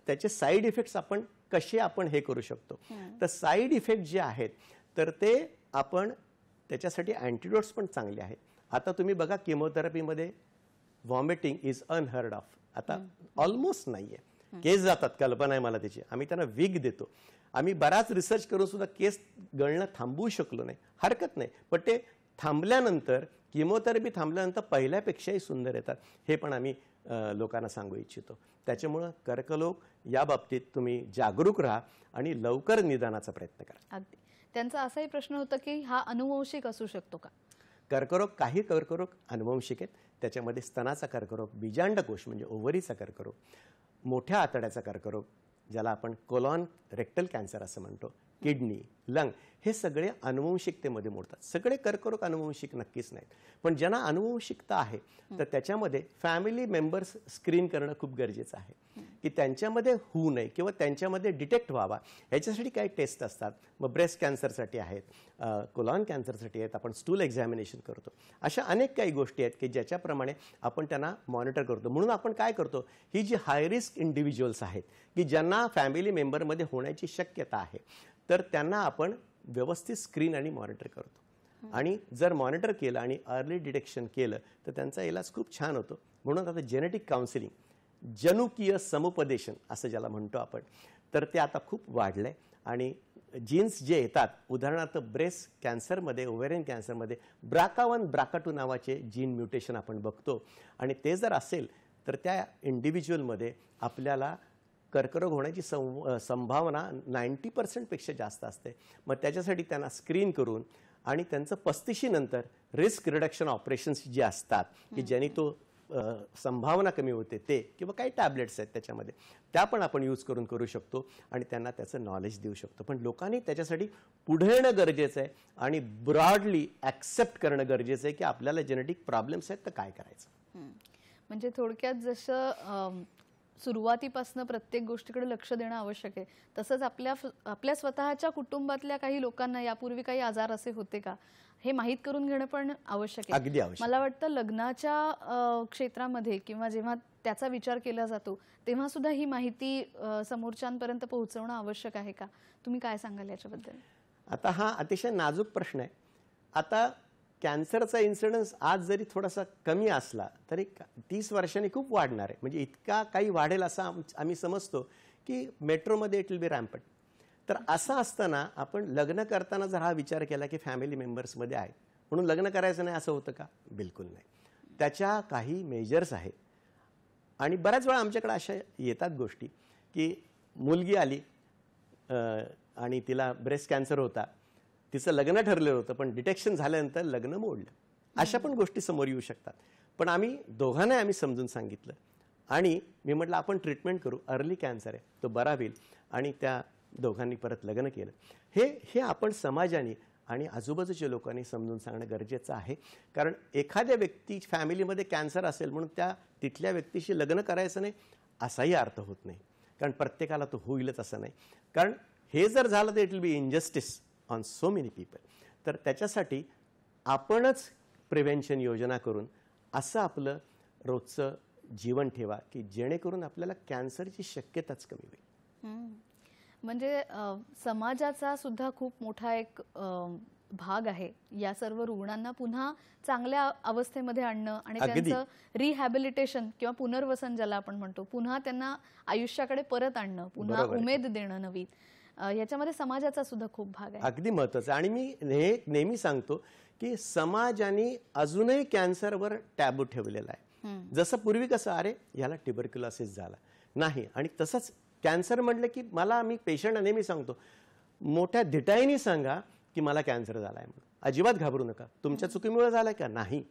त्याचे साईड इफेक्ट्स आपण कसे हे करू शकतो. तर साईड इफेक्ट जे आहेत तर ते आपण त्याच्यासाठी अँटीडोट्स पण चांगले आहेत. आता तुम्ही बघा किमोथेरपीमध्ये व्हॉमिटिंग इज अनहर्ड ऑफ. आता ऑलमोस्ट नाहीये. केस जातात, कल्पना आहे मला त्याची. आम्ही त्यांना विग देतो. आम्ही बराच रिसर्च करून सुद्धा केस गळणं थांबवू शकलो नाही. हरकत नाही, पण ते थांबल्यानंतर किमोथेरपी थांबल्यानंतर पहिल्यापेक्षाही सुंदर येतात. हे पण आम्ही लोकांना सांगू इच्छितो. त्याच्यामुळं कर्करोग या बाबतीत तुम्ही जागरूक राहा आणि लवकर निदानाचा प्रयत्न करा. अगदी. त्यांचा असाही प्रश्न होता की हा अनुवंशिक असू शकतो का? काही कर्करोग अनुवंशिक आहेत. त्याच्यामध्ये स्तनाचा कर्करोग, बीजांडकोश म्हणजे ओव्हरीचा कर्करोग, मोठ्या आतड्याचा कर्करोग ज्याला आपण कोलॉन रेक्टल कॅन्सर असं म्हणतो, किडनी, लंग, हे सगळे अनुवंशिकतेमध्ये मोडतात. सगळे कर्करोग अनुवंशिक नक्कीच नाहीत. पण ज्यांना अनुवंशिकता आहे तर त्याच्यामध्ये फॅमिली मेंबर्स स्क्रीन करणं खूप गरजेचं आहे की त्यांच्यामध्ये होऊ नये किंवा त्यांच्यामध्ये डिटेक्ट व्हावा. ह्याच्यासाठी काही टेस्ट असतात. मग ब्रेस्ट कॅन्सरसाठी आहेत, कोलॉन कॅन्सरसाठी आहेत, आपण स्टूल एक्झामिनेशन करतो. अशा अनेक काही गोष्टी आहेत की ज्याच्याप्रमाणे आपण त्यांना मॉनिटर करतो. म्हणून आपण काय करतो, ही जी हाय रिस्क इंडिव्हिज्युअल्स आहेत की ज्यांना फॅमिली मेंबरमध्ये होण्याची शक्यता आहे तर त्यांना आपण व्यवस्थित स्क्रीन आणि मॉनिटर करतो. आणि जर मॉनिटर केलं आणि अर्ली डिटेक्शन केलं तर त्यांचा इलाज खूप छान होतो. म्हणून आता जेनेटिक काउन्सिलिंग, जनुकीय समुपदेशन असं ज्याला म्हणतो आपण, तर ते आता खूप वाढलंय. आणि जीन्स जे येतात, उदाहरणार्थ ब्रेस्ट कॅन्सरमध्ये, ओव्हेरियन कॅन्सरमध्ये BRCA1 BRCA2 नावाचे जीन म्युटेशन आपण बघतो. आणि ते जर असेल तर त्या इंडिव्हिज्युअलमध्ये आपल्याला कर्करोग होण्याची संभावना 90% पेक्षा जास्त असते. मग त्याच्यासाठी त्यांना स्क्रीन करून आणि त्यांचं 35 नंतर रिस्क रिडक्शन ऑपरेशन्स जे असतात की ज्यांनी तो संभावना कमी होते ते, किंवा काही टॅबलेट्स आहेत त्याच्यामध्ये, त्या पण आपण यूज करू शकतो आणि त्यांना त्याचं नॉलेज देऊ शकतो. पण लोकांनी त्याच्यासाठी पुढे येणं गरजेचं आहे आणि ब्रॉडली ॲक्सेप्ट करणं गरजेचं आहे की आपल्याला जेनेटिक प्रॉब्लेम्स आहेत तर काय करायचं. म्हणजे थोडक्यात जसं सुरुवातीपासून प्रत्येक गोष्टीकडे लक्ष देणं आवश्यक आहे, तसंच आपल्या स्वतःच्या कुटुंबातल्या काही लोकांना यापूर्वी काही आजार असे होते का हे माहीत करून घेणं पण आवश्यक आहे. अगदी आवश्यक. मला वाटतं लग्नाच्या क्षेत्रामध्ये किंवा जेव्हा त्याचा विचार केला जातो तेव्हा सुद्धा ही माहिती समोरच्यांपर्यंत पोहोचवणं आवश्यक आहे का? तुम्ही काय सांगाल याच्याबद्दल? आता हा अतिशय नाजूक प्रश्न आहे. आता कॅन्सरचा इन्सिडन्स आज जरी थोडासा कमी असला तरी 30 वर्षांनी खूप वाढणार आहे. म्हणजे इतका काही वाढेल असं आम्ही समजतो की मेट्रोमध्ये इट विल बी रॅम्पट. तर असं असताना आपण लग्न करताना जर हा विचार केला की फॅमिली मेंबर्समध्ये आहे म्हणून लग्न करायचं नाही असं होतं का? बिलकुल नाही. त्याच्या काही मेजर्स आहेत. आणि बऱ्याच वेळा आमच्याकडे अशा येतात गोष्टी की मुलगी आली आणि तिला ब्रेस्ट कॅन्सर होता, तिचं लग्न ठरलेलं होतं पण डिटेक्शन झाल्यानंतर लग्न मोडलं. अशा पण गोष्टी समोर येऊ शकतात. पण दोघांनाही आम्ही समजून सांगितलं आणि मी म्हटलं आपण ट्रीटमेंट करू, अर्ली कॅन्सर आहे तो बरा होईल आणि त्या दोघांनी परत लग्न केलं. हे आपण समाजाने आणि आजूबाजूच्या लोकांनी समजून सांगणं गरजेचं आहे. कारण एखाद्या व्यक्ती फॅमिलीमध्ये कॅन्सर असेल म्हणून तिथल्या व्यक्तीशी लग्न करायचं नाही असाही अर्थ होत नाही. कारण प्रत्येकाला तो होईलच असं नाही. कारण हे जर झालं तर it will be injustice on so many people. तर त्याच्यासाठी आपणच प्रिव्हेन्शन योजना करून असं आपलं रोजचं जीवन ठेवा की जेणेकरून आपल्याला कॅन्सरची शक्यताच कमी होईल. म्हणजे समाजाचा सुद्धा खूप मोठा एक भाग आहे या सर्व रुग्णांना पुन्हा चांगल्या अवस्थेमध्ये आणणं आणि त्यांचं रिहॅबिलिटेशन किंवा पुनर्वसन ज्याला आपण म्हणतो, पुन्हा त्यांना आयुष्याकडे परत आणणं, पुन्हा उमेद देणं नवी, याच्यामध्ये समाजाचा सुद्धा खूप भाग आहे. अगदी महत्त्वाचं. आणि मी नेहमी सांगतो की समाजाने अजूनही कॅन्सरवर टॅबू ठेवलेला आहे. जसं पूर्वी कसं अरे याला ट्युबरक्युलोसिस झाला नाही, आणि तसंच कॅन्सर म्हटलं की मी पेशंटला नेहमी सांगतो मोठ्या धिटाईने सांगा की मला कॅन्सर झाला आहे म्हणून. अजिबात घाबरू नका. तुमच्या चुकीमुळे झालाय का? नाही.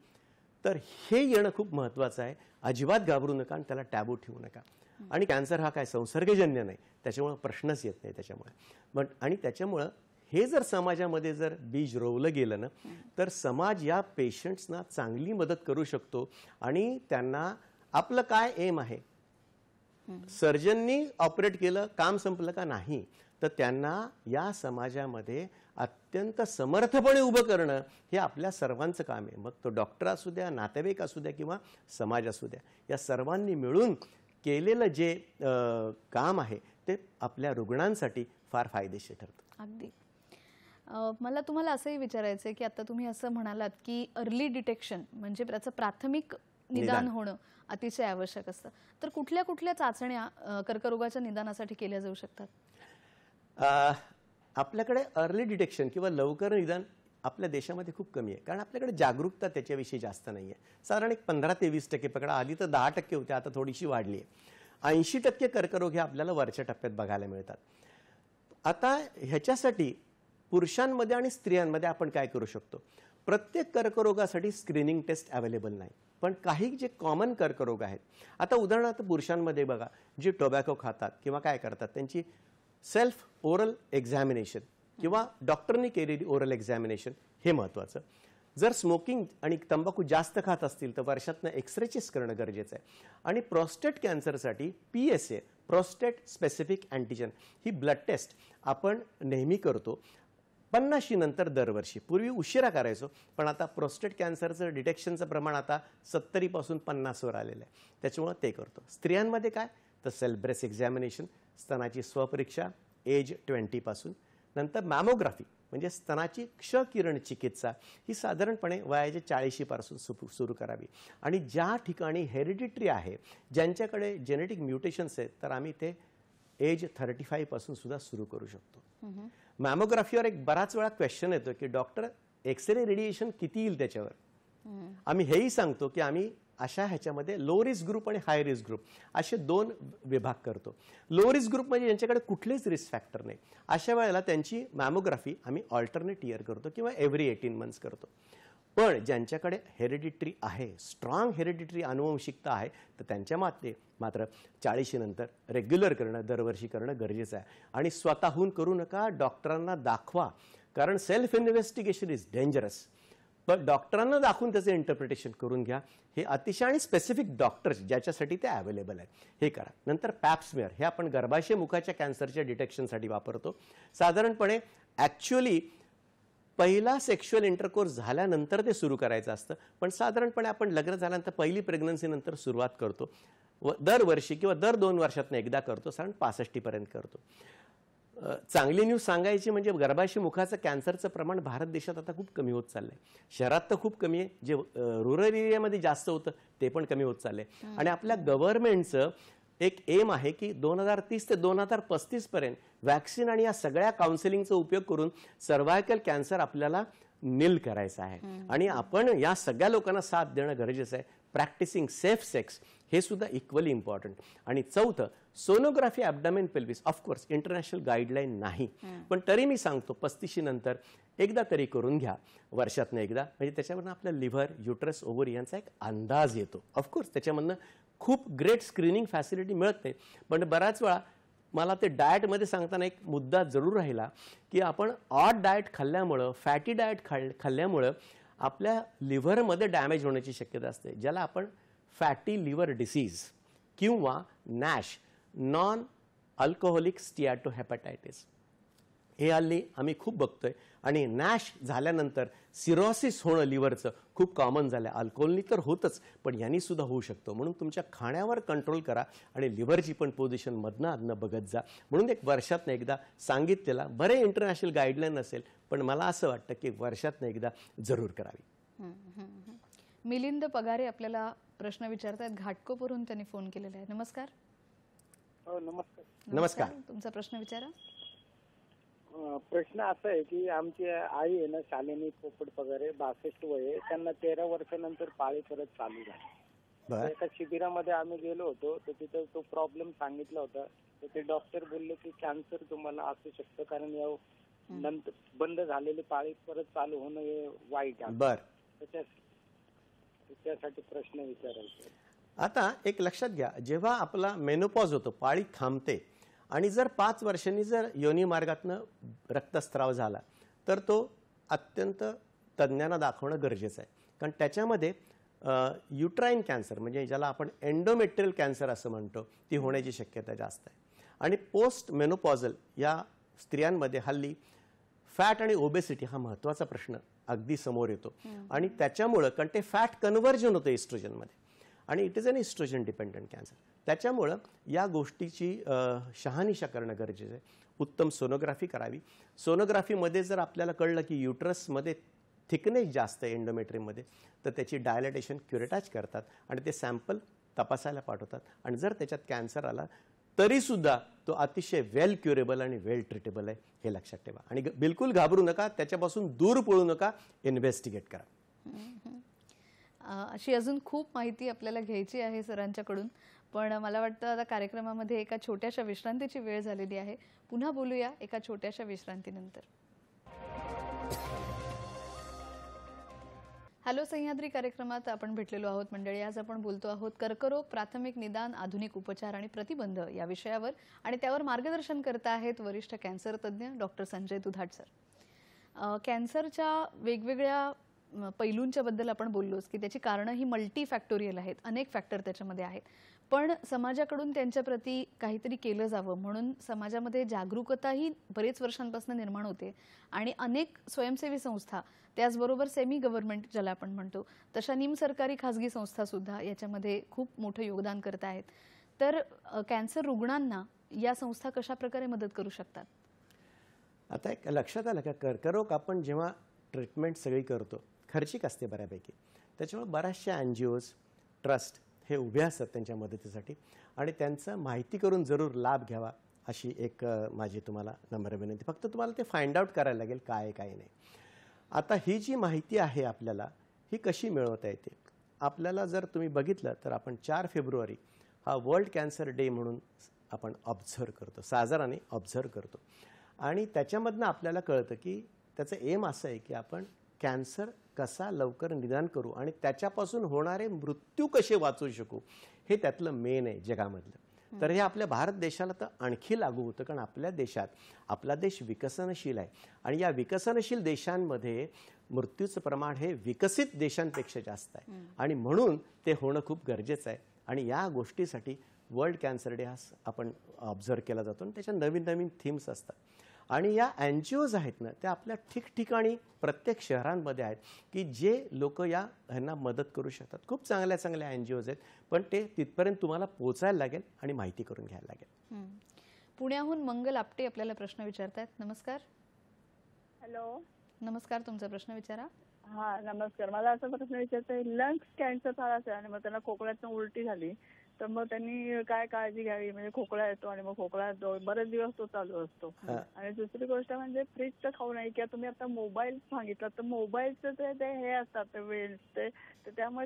तर हे येणं खूप महत्त्वाचं आहे. अजिबात घाबरू नका आणि त्याला टॅबू ठेवू नका. आणि कॅन्सर हा काय संसर्गजन्य नाही, त्याच्यामुळे प्रश्नच येत नाही त्याच्यामुळे. आणि त्याच्यामुळं हे जर समाजामध्ये जर बीज रोवलं गेलं ना तर समाज या पेशंट्सना चांगली मदत करू शकतो. आणि त्यांना आपलं काय एम आहे, सर्जननी ऑपरेट केलं काम संपलं का? नाही. तर त्यांना या समाजामध्ये अत्यंत समर्थपणे उभं करणं हे आपल्या सर्वांचं काम आहे. मग तो डॉक्टर असू द्या, नातेवाईक असू द्या किंवा समाज असू द्या, या सर्वांनी मिळून केलेलं जे काम आहे ते आपल्या रुग्णांसाठी फार फायदेशीर ठरतं. अगदी. मला तुम्हाला असंही विचारायचं आहे की आता तुम्ही असं म्हणालात की अर्ली डिटेक्शन म्हणजे त्याचं प्राथमिक निदान होणं अतिशय आवश्यक असतं. तर कुठल्या कुठल्या चाचण्या कर्करोगाच्या निदानासाठी केल्या जाऊ शकतात? आपल्याकडे अर्ली डिटेक्शन किंवा लवकर निदान आपल्या देशामध्ये खूप कमी आहे. कारण आपल्याकडे जागरूकता त्याच्याविषयी जास्त नाही आहे. साधारण एक 15 ते 20% पकडा. आधी तर 10% होते, आता थोडीशी वाढली आहे. 80% कर्करोग हे आपल्याला वरच्या टप्प्यात बघायला मिळतात. आता ह्याच्यासाठी पुरुषांमध्ये आणि स्त्रियांमध्ये आपण काय करू शकतो? प्रत्येक कर्करोगासाठी स्क्रीनिंग टेस्ट अवेलेबल नाही, पण काही जे कॉमन कर्करोग आहेत, आता उदाहरणार्थ पुरुषांमध्ये बघा, जे टोबॅको खातात किंवा काय करतात त्यांची सेल्फ ओरल एक्झामिनेशन किंवा डॉक्टरनी केलेली ओरल एक्झामिनेशन हे महत्त्वाचं. जर स्मोकिंग आणि तंबाखू जास्त खात असतील तर वर्षातनं एक्सरेचेस करणं गरजेचं आहे. आणि प्रोस्टेट कॅन्सरसाठी PSA प्रोस्टेट स्पेसिफिक अँटीजन ही ब्लड टेस्ट आपण नेहमी करतो 50 नंतर दरवर्षी. पूर्वी उशिरा करायचो, पण आता प्रोस्टेट कॅन्सरचं डिटेक्शनचं प्रमाण आता 70 पासून 50 वर आलेलं आहे, त्याच्यामुळे ते करतो. स्त्रियांमध्ये काय तर सेल्फ ब्रेस्ट एक्झामिनेशन, स्तनाची स्वपरीक्षा एज 20 पासून. नंतर मॅमोग्राफी म्हणजे स्तनाची क्षकिरण चिकित्सा ही साधारणपणे वयाच्या 40 पासून सुरू करावी. आणि ज्या ठिकाणी हेरिडिटरी आहे, ज्यांच्याकडे जेनेटिक म्युटेशन्स आहेत, तर आम्ही ते एज 35 पासून सुद्धा सुरू करू शकतो. मॅमोग्राफीवर एक बराच वेळा क्वेश्चन येतो की डॉक्टर एक्सरे रेडिएशन किती येईल त्याच्यावर. आम्ही हेही सांगतो की आम्ही अशा ह्याच्यामध्ये लो रिस्क ग्रुप आणि हाय रिस्क ग्रुप असे 2 विभाग करतो. लो रिस्क ग्रुप म्हणजे ज्यांच्याकडे कुठलेच रिस्क फॅक्टर नाही, अशा वेळेला त्यांची मॅमोग्राफी आम्ही ऑल्टरनेट इयर करतो किंवा एव्हरी 18 मंथ्स करतो. पण ज्यांच्याकडे हेरिडिटरी आहे, स्ट्रॉंग हेरिडिटरी आनुवंशिकता आहे, तर त्यांच्या मात्र 40 नंतर रेग्युलर करणं, दरवर्षी करणं गरजेचं आहे. आणि स्वतःहून करू नका, डॉक्टरांना दाखवा. कारण सेल्फ इन्व्हेस्टिगेशन इज डेंजरस. पण डॉक्टरांना दाखवून त्याचं इंटरप्रिटेशन करून घ्या. हे अतिशय आणि स्पेसिफिक डॉक्टर्स ज्याच्यासाठी ते अवेलेबल आहेत हे करा. नंतर पॅप्समिअर हे आपण गर्भाशय मुखाच्या कॅन्सरच्या डिटेक्शनसाठी वापरतो. साधारणपणे ॲक्च्युअली पहिला सेक्शुअल इंटरकोर्स झाल्यानंतर ते सुरू करायचं असतं, पण साधारणपणे आपण लग्न झाल्यानंतर पहिली प्रेग्नन्सीनंतर सुरुवात करतो. दरवर्षी किंवा दर 2 वर्षातनं एकदा करतो, साधारण 65 पर्यंत करतो. चांगली न्यूज सांगायची म्हणजे गर्भाशय मुखाचं कॅन्सरचं प्रमाण भारत देशात आता खूप कमी होत चाललंय. शहरात तर खूप कमी आहे, जे रुरल एरियामध्ये जास्त होतं ते पण कमी होत चाललंय. आणि आपल्या गव्हर्नमेंटचं एक एम आहे की 2030 ते 2035 पर्यंत वॅक्सिन आणि या सगळ्या काउन्सिलिंगचा उपयोग करून सर्व्हायकल कॅन्सर आपल्याला नील करायचं आहे. आणि आपण या सगळ्या लोकांना साथ देणं गरजेचं आहे. प्रॅक्टिसिंग सेफ सेक्स हे सुद्धा इक्वली इम्पॉर्टंट. आणि चौथं sonography abdomen pelvis, of course international guideline नाही, पण तरी मी सांगतो 35 नंतर एकदा तरी करून घ्या, वर्षातनं एकदा. म्हणजे त्याच्यावरनं आपल्या लिव्हर, युट्रस, ओव्हरी यांचा एक अंदाज येतो. ऑफकोर्स त्याच्यामधनं खूप ग्रेट स्क्रीनिंग फॅसिलिटी मिळत नाही, पण बऱ्याच वेळा मला ते डाएटमध्ये सांगताना एक मुद्दा जरूर राहिला की आपण ऑड डाएट खाल्ल्यामुळं, फॅटी डाएट खाल्ल्यामुळं आपल्या लिव्हरमध्ये डॅमेज होण्याची शक्यता असते, ज्याला आपण फॅटी लिव्हर डिसीज किंवा नॅश, नॉन अल्कोहोलिक स्टियाटोहेपॅटायटिस, हे हल्ली आम्ही खूप बघतोय. आणि नॅश झाल्यानंतर सिरोसिस होणं लिव्हरचं खूप कॉमन झालं आहे. अल्कोहोलनी तर होतच, पण यांनी सुद्धा होऊ शकतो. म्हणून तुमच्या खाण्यावर कंट्रोल करा आणि लिव्हरची पण पोझिशन मधनं अधनं बघत जा. म्हणून एक वर्षातनं एकदा सांगितलेला, बरे इंटरनॅशनल गाईडलाईन असेल, पण मला असं वाटतं की एक एकदा जरूर करावी. मिलिंद पगारे आपल्याला प्रश्न विचारतायत, घाटकोपरून त्यांनी फोन केलेला आहे. नमस्कार. हो, नमस्कार. नमस्कार. तुमचा प्रश्न विचारा. प्रश्न असा आहे की आमची आई आहे ना, शालिनी पोपट पगारे, 62 वय आहे. त्यांना 13 वर्षानंतर पाळी परत चालू झाली. बरं. एका शिबिरामध्ये आम्ही गेलो होतो, तर तिथं तो प्रॉब्लेम सांगितला होता. तर ते डॉक्टर बोलले की कॅन्सर तुम्हाला असू शकतं, कारण या नंतर बंद झालेली पाळी परत चालू होणं हे वाईट आहे. बरं. त्यासाठी प्रश्न विचारायचा. आता एक लक्षात घ्या, जेव्हा आपला मेनोपॉज होतो, पाळी थांबते, आणि जर 5 वर्षांनी जर योनी मार्गातनं रक्तस्राव झाला तर तो अत्यंत तज्ज्ञांना दाखवणं गरजेचं आहे. कारण त्याच्यामध्ये युट्राईन कॅन्सर, म्हणजे ज्याला आपण एंडोमेट्रियल कॅन्सर असं म्हणतो, ती होण्याची शक्यता जास्त आहे. आणि पोस्ट मेनोपॉझल या स्त्रियांमध्ये हल्ली फॅट आणि ओबेसिटी हा महत्त्वाचा प्रश्न अगदी समोर येतो. आणि त्याच्यामुळं, कारण ते फॅट कन्व्हर्जन होतं इस्ट्रोजनमध्ये, आणि it is an estrogen dependent cancer. त्याच्यामुळं या गोष्टीची शहानिशा करणं गरजेचं आहे. उत्तम सोनोग्राफी करावी. सोनोग्राफीमध्ये जर आपल्याला कळलं की युट्रसमध्ये थिकनेस जास्त आहे एंडोमेट्रियममध्ये, तर त्याची डायलेटेशन क्युरेटाज करतात आणि ते सॅम्पल तपासायला पाठवतात. आणि जर त्याच्यात कॅन्सर आला तरीसुद्धा तो अतिशय वेल क्युरेबल आणि वेल ट्रीटेबल आहे, हे लक्षात ठेवा. आणि बिलकुल घाबरू नका, त्याच्यापासून दूर पळू नका, इन्व्हेस्टिगेट करा. अशी अजून खूप माहिती आपल्याला घ्यायची आहे सरांच्याकडून, पण मला वाटतं आता कार्यक्रमामध्ये एका छोट्याशा विश्रांतीची वेळ झालेली आहे. पुन्हा बोलूया एका छोट्याशा विश्रांतीनंतर. हॅलो सह्याद्री कार्यक्रमात आपण भेटलेलो आहोत मंडळी. आज आपण बोलतो आहोत कर्करोग, प्राथमिक निदान, आधुनिक उपचार आणि प्रतिबंध या विषयावर, आणि त्यावर मार्गदर्शन करत आहेत वरिष्ठ कॅन्सर तज्ज्ञ डॉक्टर संजय दुधाट सर. कॅन्सरच्या वेगवेगळ्या पैलूंच्या बद्दल आपण बोललोच की त्याची कारणं ही मल्टीफॅक्टोरियल आहेत, अनेक फॅक्टर त्याच्यामध्ये आहेत. पण समाजाकडून त्यांच्या प्रती काहीतरी केलं जावं म्हणून समाजामध्ये जागरूकताही बरेच वर्षांपासून निर्माण होते, आणि अनेक स्वयंसेवी संस्था, त्याचबरोबर सेमी गव्हर्नमेंट ज्याला आपण म्हणतो तशा निमसरकारी खाजगी संस्थासुद्धा याच्यामध्ये खूप मोठं योगदान करत आहेत. तर कॅन्सर रुग्णांना या संस्था कशा प्रकारे मदत करू शकतात? आता एक लक्षात आलं का, कर्करोग आपण जेव्हा ट्रीटमेंट सगळी करतो, खर्चिक असते बऱ्यापैकी, त्याच्यामुळे बऱ्याचशा NGOज, ट्रस्ट हे उभे असतात त्यांच्या मदतीसाठी, आणि त्यांचं माहिती करून जरूर लाभ घ्यावा, अशी एक माझी तुम्हाला नम्र विनंती. फक्त तुम्हाला ते फाइंड आउट करायला लागेल काय आहे काय नाही. आता ही जी माहिती आहे आपल्याला, ही कशी मिळवता येते? आपल्याला जर तुम्ही बघितलं तर आपण 4 फेब्रुवारी हा वर्ल्ड कॅन्सर डे म्हणून आपण ऑब्झर्व करतो, साधारण ऑब्झर्व करतो. आणि त्याच्यामधनं आपल्याला कळतं की त्याचं एम असं आहे की आपण कॅन्सर कसा लवकर निदान करू आणि त्याच्यापासून होणारे मृत्यू कसे वाचवू शकू, हे त्यातलं मेन आहे जगामधलं. तर हे आपल्या भारत देशाला तर आणखी लागू होतं, कारण आपल्या देशात, आपला देश विकसनशील आहे, आणि या विकसनशील देशांमध्ये मृत्यूचं प्रमाण हे विकसित देशांपेक्षा जास्त आहे, आणि म्हणून ते होणं खूप गरजेचं आहे. आणि या गोष्टीसाठी वर्ल्ड कॅन्सर डे हा आपण ऑब्झर्व केला जातो, आणि त्याच्या नवीन नवीन थीम्स असतात. आणि या NGOज आहेत ना, त्या आपल्या ठिकठिकाणी प्रत्येक शहरांमध्ये आहेत की जे लोक ह्यांना मदत करू शकतात. खूप चांगल्या चांगल्या NGOज आहेत, पण ते तिथपर्यंत तुम्हाला पोहोचायला लागेल आणि माहिती करून घ्यायला लागेल. पुण्याहून मंगल आपटे आपल्याला प्रश्न विचारतायत. नमस्कार. हॅलो. नमस्कार, तुमचा प्रश्न विचारा. हा, नमस्कार. मला असा प्रश्न विचारायचा आहे, लंग्स कॅन्सर झाला असेल आणि मग त्यांना खोकल्यातून उलटी झाली, तर मग त्यांनी काय काळजी घ्यावी? म्हणजे खोकला येतो आणि मग खोकला बरेच दिवस तो चालू असतो. आणि दुसरी गोष्ट म्हणजे फ्रीजचं खाऊ नये, किंवा तुम्ही आता मोबाईल सांगितला तर मोबाईलचं ते हे असतात वेल्स, ते त्यामुळे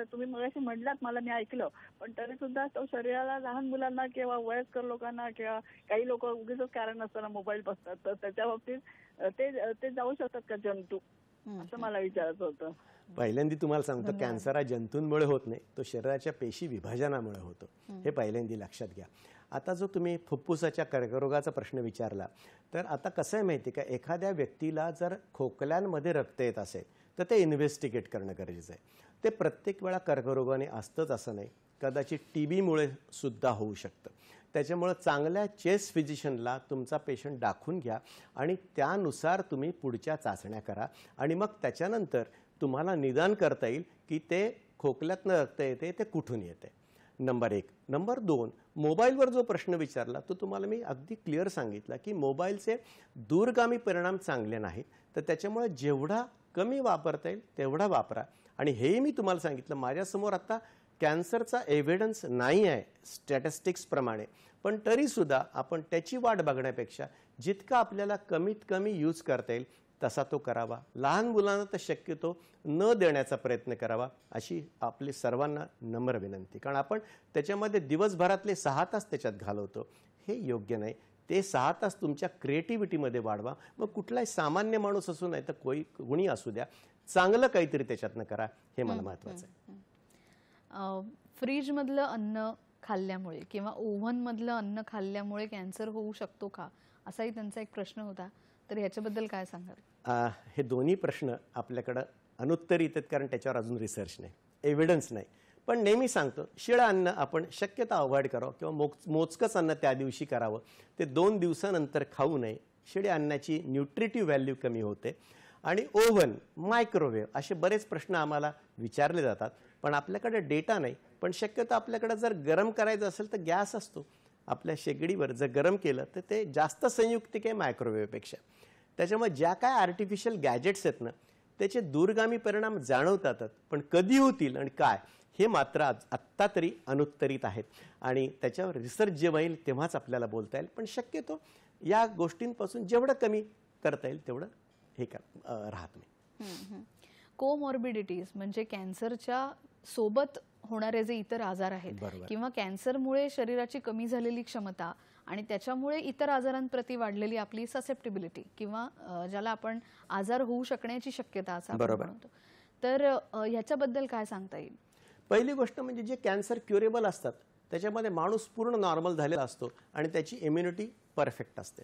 तुम्ही मगाशी म्हटलात, मला मी ऐकलं, पण तरी सुद्धा तो शरीराला, लहान मुलांना किंवा वयस्कर लोकांना किंवा काही लोक उगीच कारण नसताना मोबाईल बघतात, तर त्याच्या बाबतीत ते जाऊ शकतात का जंतू, असं मला विचारायचं होतं. पहिल्यांदा तुम्हाला सांगतो, कॅन्सर हा जंतूंमुळे होत नाही, तो शरीराच्या पेशी विभाजनामुळे होतो, हे पहिल्यांदा लक्षात घ्या. आता जो तुम्ही फुफ्फुसाच्या कर्करोगाचा प्रश्न विचारला, तर आता कसं आहे माहिती का, एखाद्या व्यक्तीला जर खोकल्यांमध्ये रक्त येत असेल तर ते इन्व्हेस्टिगेट करणं गरजेचं आहे. ते प्रत्येक वेळा कर्करोगाने असतंच असं नाही, कदाचित TBमुळे सुद्धा होऊ शकतं. त्याच्यामुळं चांगल्या चेस्ट फिजिशियनला तुमचा पेशंट दाखवून घ्या आणि त्यानुसार तुम्ही पुढच्या चाचण्या करा आणि मग त्याच्यानंतर तुम्हाला निदान करता येईल की ते खोकल्यातनं रक्त येते ते कुठून येते. नंबर 1. नंबर 2, मोबाईलवर जो प्रश्न विचारला तो तुम्हाला मी अगदी क्लिअर सांगितला की मोबाईलचे दूरगामी परिणाम चांगले नाहीत, तर त्याच्यामुळे जेवढा कमी वापरता येईल तेवढा वापरा. आणि हेही मी तुम्हाला सांगितलं, माझ्यासमोर आता कॅन्सरचा एव्हिडन्स नाही आहे स्टॅटिस्टिक्सप्रमाणे, पण तरीसुद्धा आपण त्याची वाट बघण्यापेक्षा जितका आपल्याला कमीत कमी यूज करता येईल तसा तो करावा. लहान मुलांना तर शक्यतो न देण्याचा प्रयत्न करावा, अशी आपली सर्वांना नम्र विनंती. कारण आपण त्याच्यामध्ये दिवसभरातले 6 तास त्याच्यात घालवतो, हे योग्य नाही. ते 6 तास तुमच्या क्रिएटिव्हिटीमध्ये वाढवा. मग कुठलाही सामान्य माणूस असू नाही तर कोणी असू द्या, चांगलं काहीतरी त्याच्यातनं करा, हे मला महत्त्वाचं आहे. फ्रीजमधलं अन्न खाल्ल्यामुळे किंवा ओव्हनमधलं अन्न खाल्ल्यामुळे कॅन्सर होऊ शकतो का, असाही त्यांचा एक प्रश्न होता. तर ह्याच्याबद्दल काय सांगाल? हे दोन्ही प्रश्न आपल्याकडं अनुत्तरित आहेत, कारण त्याच्यावर अजून रिसर्च नाही, एव्हिडन्स नाही. पण नेहमी सांगतो, शिळं अन्न आपण शक्यता अवॉइड करावं किंवा मोजकंच अन्न त्या दिवशी करावं. ते 2 दिवसानंतर खाऊ नये. शिळ्या अन्नाची न्यूट्रिटिव्ह व्हॅल्यू कमी होते. आणि ओव्हन, मायक्रोवेव्ह असे बरेच प्रश्न आम्हाला विचारले जातात, पण आपल्याकडे डेटा नाही. पण शक्यतो आपल्याकडे जर गरम करायचं असेल तर गॅस असतो आपल्या शेगडीवर, जर गरम केलं तर ते जास्त संयुक्तिक आहे मायक्रोवेव्हपेक्षा. त्याच्यामुळे ज्या काय आर्टिफिशियल गॅजेट्स आहेत ना, त्याचे दूरगामी परिणाम जाणवतातच, पण कधी होतील आणि काय हे मात्र आत्ता तरी अनुत्तरित आहेत. आणि त्याच्यावर रिसर्च जेव्हा येईल तेव्हाच आपल्याला बोलता येईल. पण शक्यतो या गोष्टींपासून जेवढं कमी करता येईल तेवढं हे राहत नाही. कोमॉर्बिडिटीज म्हणजे कॅन्सरच्या सोबत होणारे जे इतर आजार आहेत किंवा कॅन्सरमुळे शरीराची कमी झालेली क्षमता आणि त्याच्यामुळे इतर आजारांप्रती वाढलेली आपली ससेप्टिबिलिटी किंवा ज्याला आपण आजार होऊ शकण्याची शक्यता असं आपण म्हणतो, तर ह्याच्याबद्दल काय सांगता येईल? पहिली गोष्ट म्हणजे जे कॅन्सर क्युरेबल असतात त्याच्यामध्ये माणूस पूर्ण नॉर्मल झालेला असतो आणि त्याची इम्युनिटी परफेक्ट असते,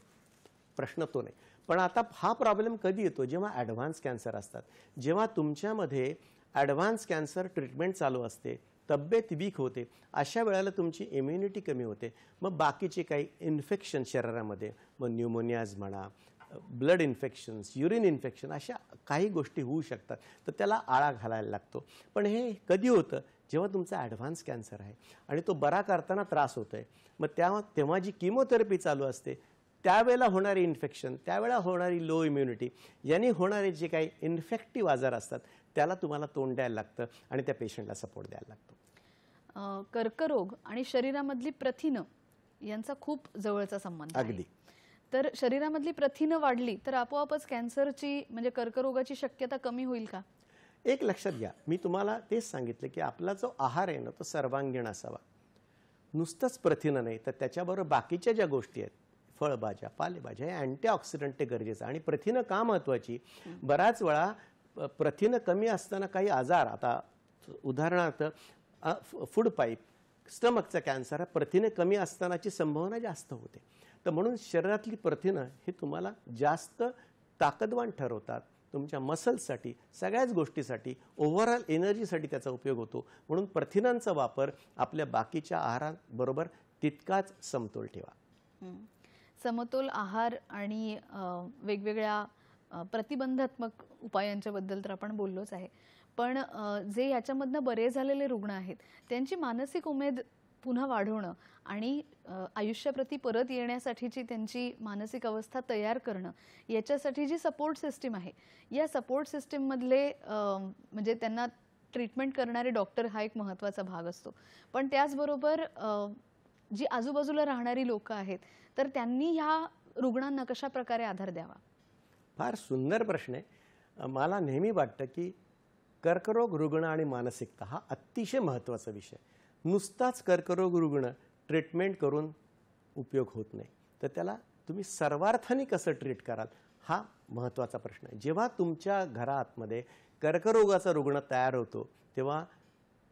प्रश्न तो नाही. पण आता हा प्रॉब्लेम कधी येतो, जेव्हा ॲडव्हान्स कॅन्सर असतात. जेव्हा तुमच्यामध्ये ॲडव्हान्स कॅन्सर ट्रीटमेंट चालू असते, तब्येत वीक होते, अशा वेळेला तुमची इम्युनिटी कमी होते. मग बाकीचे काही इन्फेक्शन शरीरामध्ये, मग न्यूमोनियाज म्हणा, ब्लड इन्फेक्शन्स, युरिन इन्फेक्शन, अशा काही गोष्टी होऊ शकतात. तर त्याला आळा घालायला लागतो. पण हे कधी होतं, जेव्हा तुमचा ॲडव्हान्स कॅन्सर आहे आणि तो बरा करताना त्रास होतोय. मग तेव्हा जी किमोथेरपी चालू असते त्यावेळेला होणारी इन्फेक्शन, त्यावेळेला होणारी लो इम्युनिटी, यांनी होणारे जे काही इन्फेक्टिव्ह आजार असतात त्याला तुम्हाला तोंड द्यायला लागतं आणि त्या पेशंटला सपोर्ट द्यायला लागतो. कर्करोग आणि शरीरामधली प्रथिनं यांचा खूप जवळचा संबंध आहे. अगदी. तर शरीरामधली प्रथिनं वाढली तर आपोआपच कॅन्सरची म्हणजे कर्करोगाची शक्यता कमी होईल का? एक लक्षात घ्या, मी तुम्हाला तेच सांगितलं की आपला जो आहार आहे ना तो सर्वांगीण असावा. नुसतंच प्रथिनं नाही तर त्याच्याबरोबर बाकीच्या ज्या गोष्टी आहेत, फळभाज्या, पालेभाज्या, हे अँटीऑक्सिडंट ते गरजेचं. आणि प्रथिनं का महत्त्वाची? बऱ्याच वेळा प्रथिनं कमी असताना काही आजार, आता उदाहरणार्थ फूड पाईप, स्टमकचा कॅन्सर, प्रथिने कमी असतानाची संभावना जास्त होते. तर म्हणून शरीरातली प्रथिनं हे तुम्हाला जास्त ताकदवान ठरवतात. तुमच्या मसल्ससाठी, सगळ्याच गोष्टीसाठी, ओव्हरऑल एनर्जीसाठी त्याचा उपयोग होतो. म्हणून प्रथिनांचा वापर आपल्या बाकीच्या आहाराबरोबर तितकाच समतोल ठेवा. समतोल आहार आणि वेगवेगळ्या प्रतिबंधात्मक उपायांच्या बद्दल तर आपण बोललोच आहे, पण जे याच्यामधनं बरे झालेले रुग्ण आहेत त्यांची मानसिक उमेद पुन्हा वाढवणं आणि आयुष्याप्रती परत येण्यासाठीची त्यांची मानसिक अवस्था तयार करणं, याच्यासाठी जी सपोर्ट सिस्टीम आहे, या सपोर्ट सिस्टीममधले म्हणजे त्यांना ट्रीटमेंट करणारे डॉक्टर हा एक महत्त्वाचा भाग असतो. पण त्याचबरोबर जी आजूबाजूला राहणारी लोक आहेत तर त्यांनी ह्या रुग्णांना कशा प्रकारे आधार द्यावा? फार सुंदर प्रश्न आहे. मला नेहमी वाटतं की कर्करोग रुग्ण आणि मानसिकता हा अतिशय महत्त्वाचा विषय. नुसताच कर्करोग रुग्ण ट्रीटमेंट करून उपयोग होत नाही, तर त्याला तुम्ही सर्वार्थाने कसं ट्रीट कराल हा महत्त्वाचा प्रश्न आहे. जेव्हा तुमच्या घरामध्ये कर्करोगाचा रुग्ण तयार होतो तेव्हा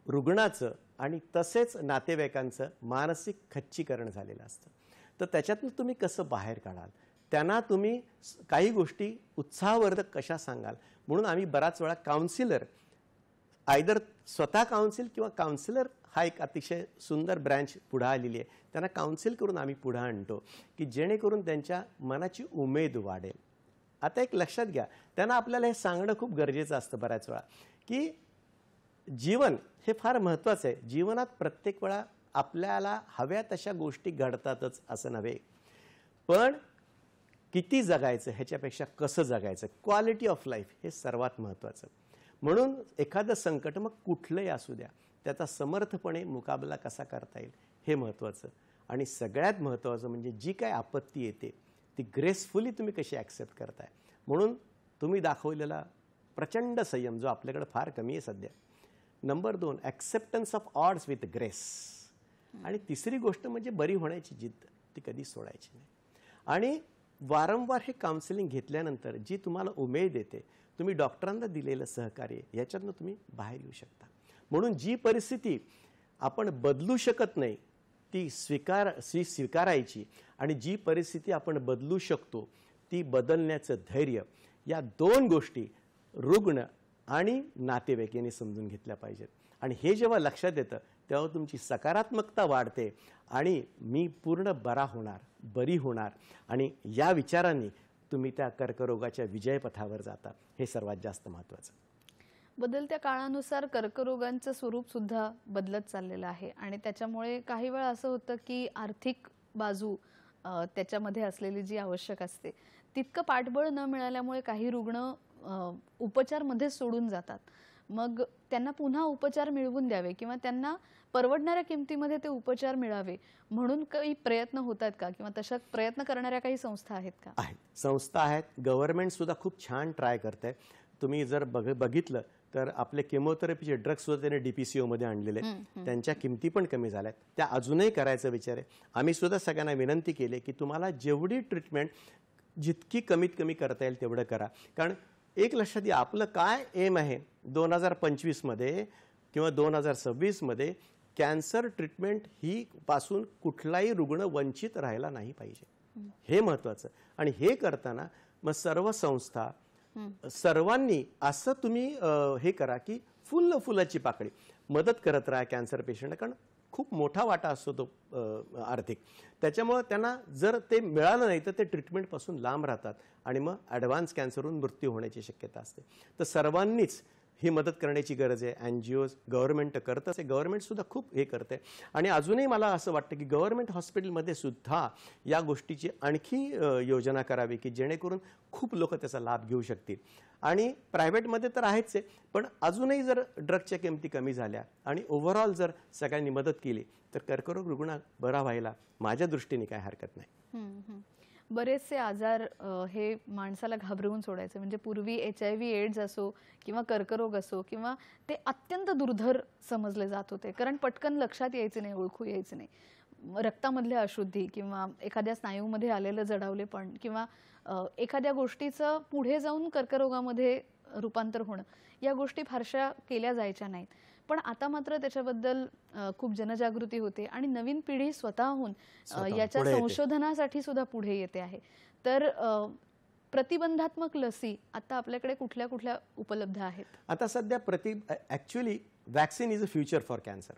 रुग्णाचं आणि तसेच नातेवाईकांचं मानसिक खच्चीकरण झालेलं असतं. तर त्याच्यातून तुम्ही कसं बाहेर काढाल, त्यांना तुम्ही काही गोष्टी उत्साहवर्धक कशा सांगाल, म्हणून आम्ही बराच वेळा काउन्सिलर, आयदर स्वतः काउन्सिल किंवा काउन्सिलर हा एक अतिशय सुंदर ब्रँच पुढे आलेली आहे, त्यांना काउन्सिल करून आम्ही पुढे आणतो की जेणेकरून त्यांच्या मनाची उमेद वाढेल. आता एक लक्षात घ्या, त्यांना आपल्याला हे सांगणं खूप गरजेचं असतं बऱ्याच वेळा की जीवन हे फार महत्त्वाचं आहे. जीवनात प्रत्येक वेळा आपल्याला हव्या तशा गोष्टी घडतातच असं नव्हे, पण किती जगायचं ह्याच्यापेक्षा कसं जगायचं, क्वालिटी ऑफ लाईफ हे सर्वात महत्त्वाचं. म्हणून एखादं संकट मग कुठलंही असू द्या, त्याचा समर्थपणे मुकाबला कसा करता येईल हे महत्त्वाचं. आणि सगळ्यात महत्त्वाचं म्हणजे जी काय आपत्ती येते ती ग्रेसफुली तुम्ही कशी ॲक्सेप्ट करताय. म्हणून तुम्ही दाखवलेला प्रचंड संयम जो आपल्याकडे फार कमी आहे सध्या. Number 2, acceptance of odds with grace. आणि तिसरी गोष्ट म्हणजे बरी होण्याची जिद्द, ती कधी सोडायची नाही. आणि वारंवार हे काउन्सिलिंग घेतल्यानंतर जी तुम्हाला उमेद येते, तुम्ही डॉक्टरांना दिलेलं सहकार्य, याच्यातनं तुम्ही बाहेर येऊ शकता. म्हणून जी परिस्थिती आपण बदलू शकत नाही ती स्वीकारायची, आणि जी परिस्थिती आपण बदलू शकतो ती बदलण्याचं धैर्य, या 2 गोष्टी रुग्ण आणि नातेवाईक यांनी समजून घेतल्या पाहिजेत. आणि हे जेव्हा लक्षात येतं तेव्हा तुमची सकारात्मकता वाढते आणि मी पूर्ण बरा होणार, बरी होणार, आणि या विचारांनी तुम्ही त्या कर्करोगाच्या विजयपथावर जाता. हे सर्वात जास्त महत्त्वाचं. बदलत्या काळानुसार कर्करोगांचं स्वरूप सुद्धा बदलत चाललेलं आहे आणि त्याच्यामुळे काही वेळा असं होतं की आर्थिक बाजू त्याच्यामध्ये असलेली जी आवश्यक असते तितकं पाठबळ न मिळाल्यामुळे काही रुग्ण उपचारमध्ये सोडून जातात. मग त्यांना पुन्हा उपचार मिळवून द्यावे किंवा त्यांना परवडणाऱ्या किमतीमध्ये ते उपचार मिळावे म्हणून काही प्रयत्न होतात का, किंवा तशा प्रयत्न करणाऱ्या काही संस्था आहेत का? आहेत, संस्था आहेत. गव्हर्नमेंट सुद्धा खूप छान ट्राय करते. तुम्ही जर बघितलं तर आपले केमोथेरपीचे ड्रग्स सुद्धा त्याने DPCO मध्ये आणलेले, त्यांच्या किमती पण कमी झाल्यात. त्या अजूनही करायचा विचार आहे. आम्ही सुद्धा सगळ्यांना विनंती केली की तुम्हाला जेवढी ट्रीटमेंट जितकी कमीत कमी करता येईल तेवढं करा. कारण एक लक्षात घ्या, आपलं काय एम आहे 2025 मध्ये किंवा 2026 मध्ये, कॅन्सर ट्रीटमेंट ही पासून कुठलाही रुग्ण वंचित राहायला नाही पाहिजे. हे महत्त्वाचं. आणि हे करताना मग सर्व संस्था, सर्वांनी असं तुम्ही हे करा की फुलाची पाकळी मदत करत राहा कॅन्सर पेशंट. कारण खूप मोठा वाटा असतो तो आर्थिक. त्याच्यामुळे त्यांना जर ते मिळालं नाही तर ते ट्रीटमेंटपासून लांब राहतात आणि मग ॲडव्हान्स कॅन्सरहून मृत्यू होण्याची शक्यता असते. तर सर्वांनीच ही मदत करण्याची गरज आहे. NGOज, गव्हर्नमेंट करतच आहे, गव्हर्नमेंट सुद्धा खूप हे करते. आणि अजूनही मला असं वाटतं की गव्हर्नमेंट हॉस्पिटलमध्ये सुद्धा या गोष्टीची आणखी योजना करावी की जेणेकरून खूप लोक त्याचा लाभ घेऊ शकतील. आणि प्रायव्हेटमध्ये तर आहेच आहे, पण अजूनही जर ड्रगच्या किमती कमी झाल्या आणि ओव्हरऑल जर सगळ्यांनी मदत केली तर कर्करोग रुग्ण बरा व्हायला माझ्या दृष्टीने काय हरकत नाही. बरेचसे आजार हे माणसाला घाबरवून सोडायचे. म्हणजे पूर्वी HIV एड्स असो किंवा कर्करोग असो, किंवा ते अत्यंत दुर्धर समजले जात होते कारण पटकन लक्षात यायचे नाही, ओळखू यायचे नाही. रक्तामधल्या अशुद्धी किंवा एखाद्या स्नायूमध्ये आलेलं जडावलेपण किंवा एखाद्या गोष्टीचं पुढे जाऊन कर्करोगामध्ये रूपांतर होणं, या गोष्टी फारशा केल्या जायच्या नाहीत. पण आता मात्र त्याच्याबद्दल खूप जनजागृती होते आणि नवीन पिढी स्वतःहून याच्या संशोधनासाठी सुद्धा पुढे येते आहे. तर प्रतिबंधात्मक लसी आता आपल्याकडे कुठल्या कुठल्या उपलब्ध आहेत? आता सध्या actually vaccine is a future for cancer.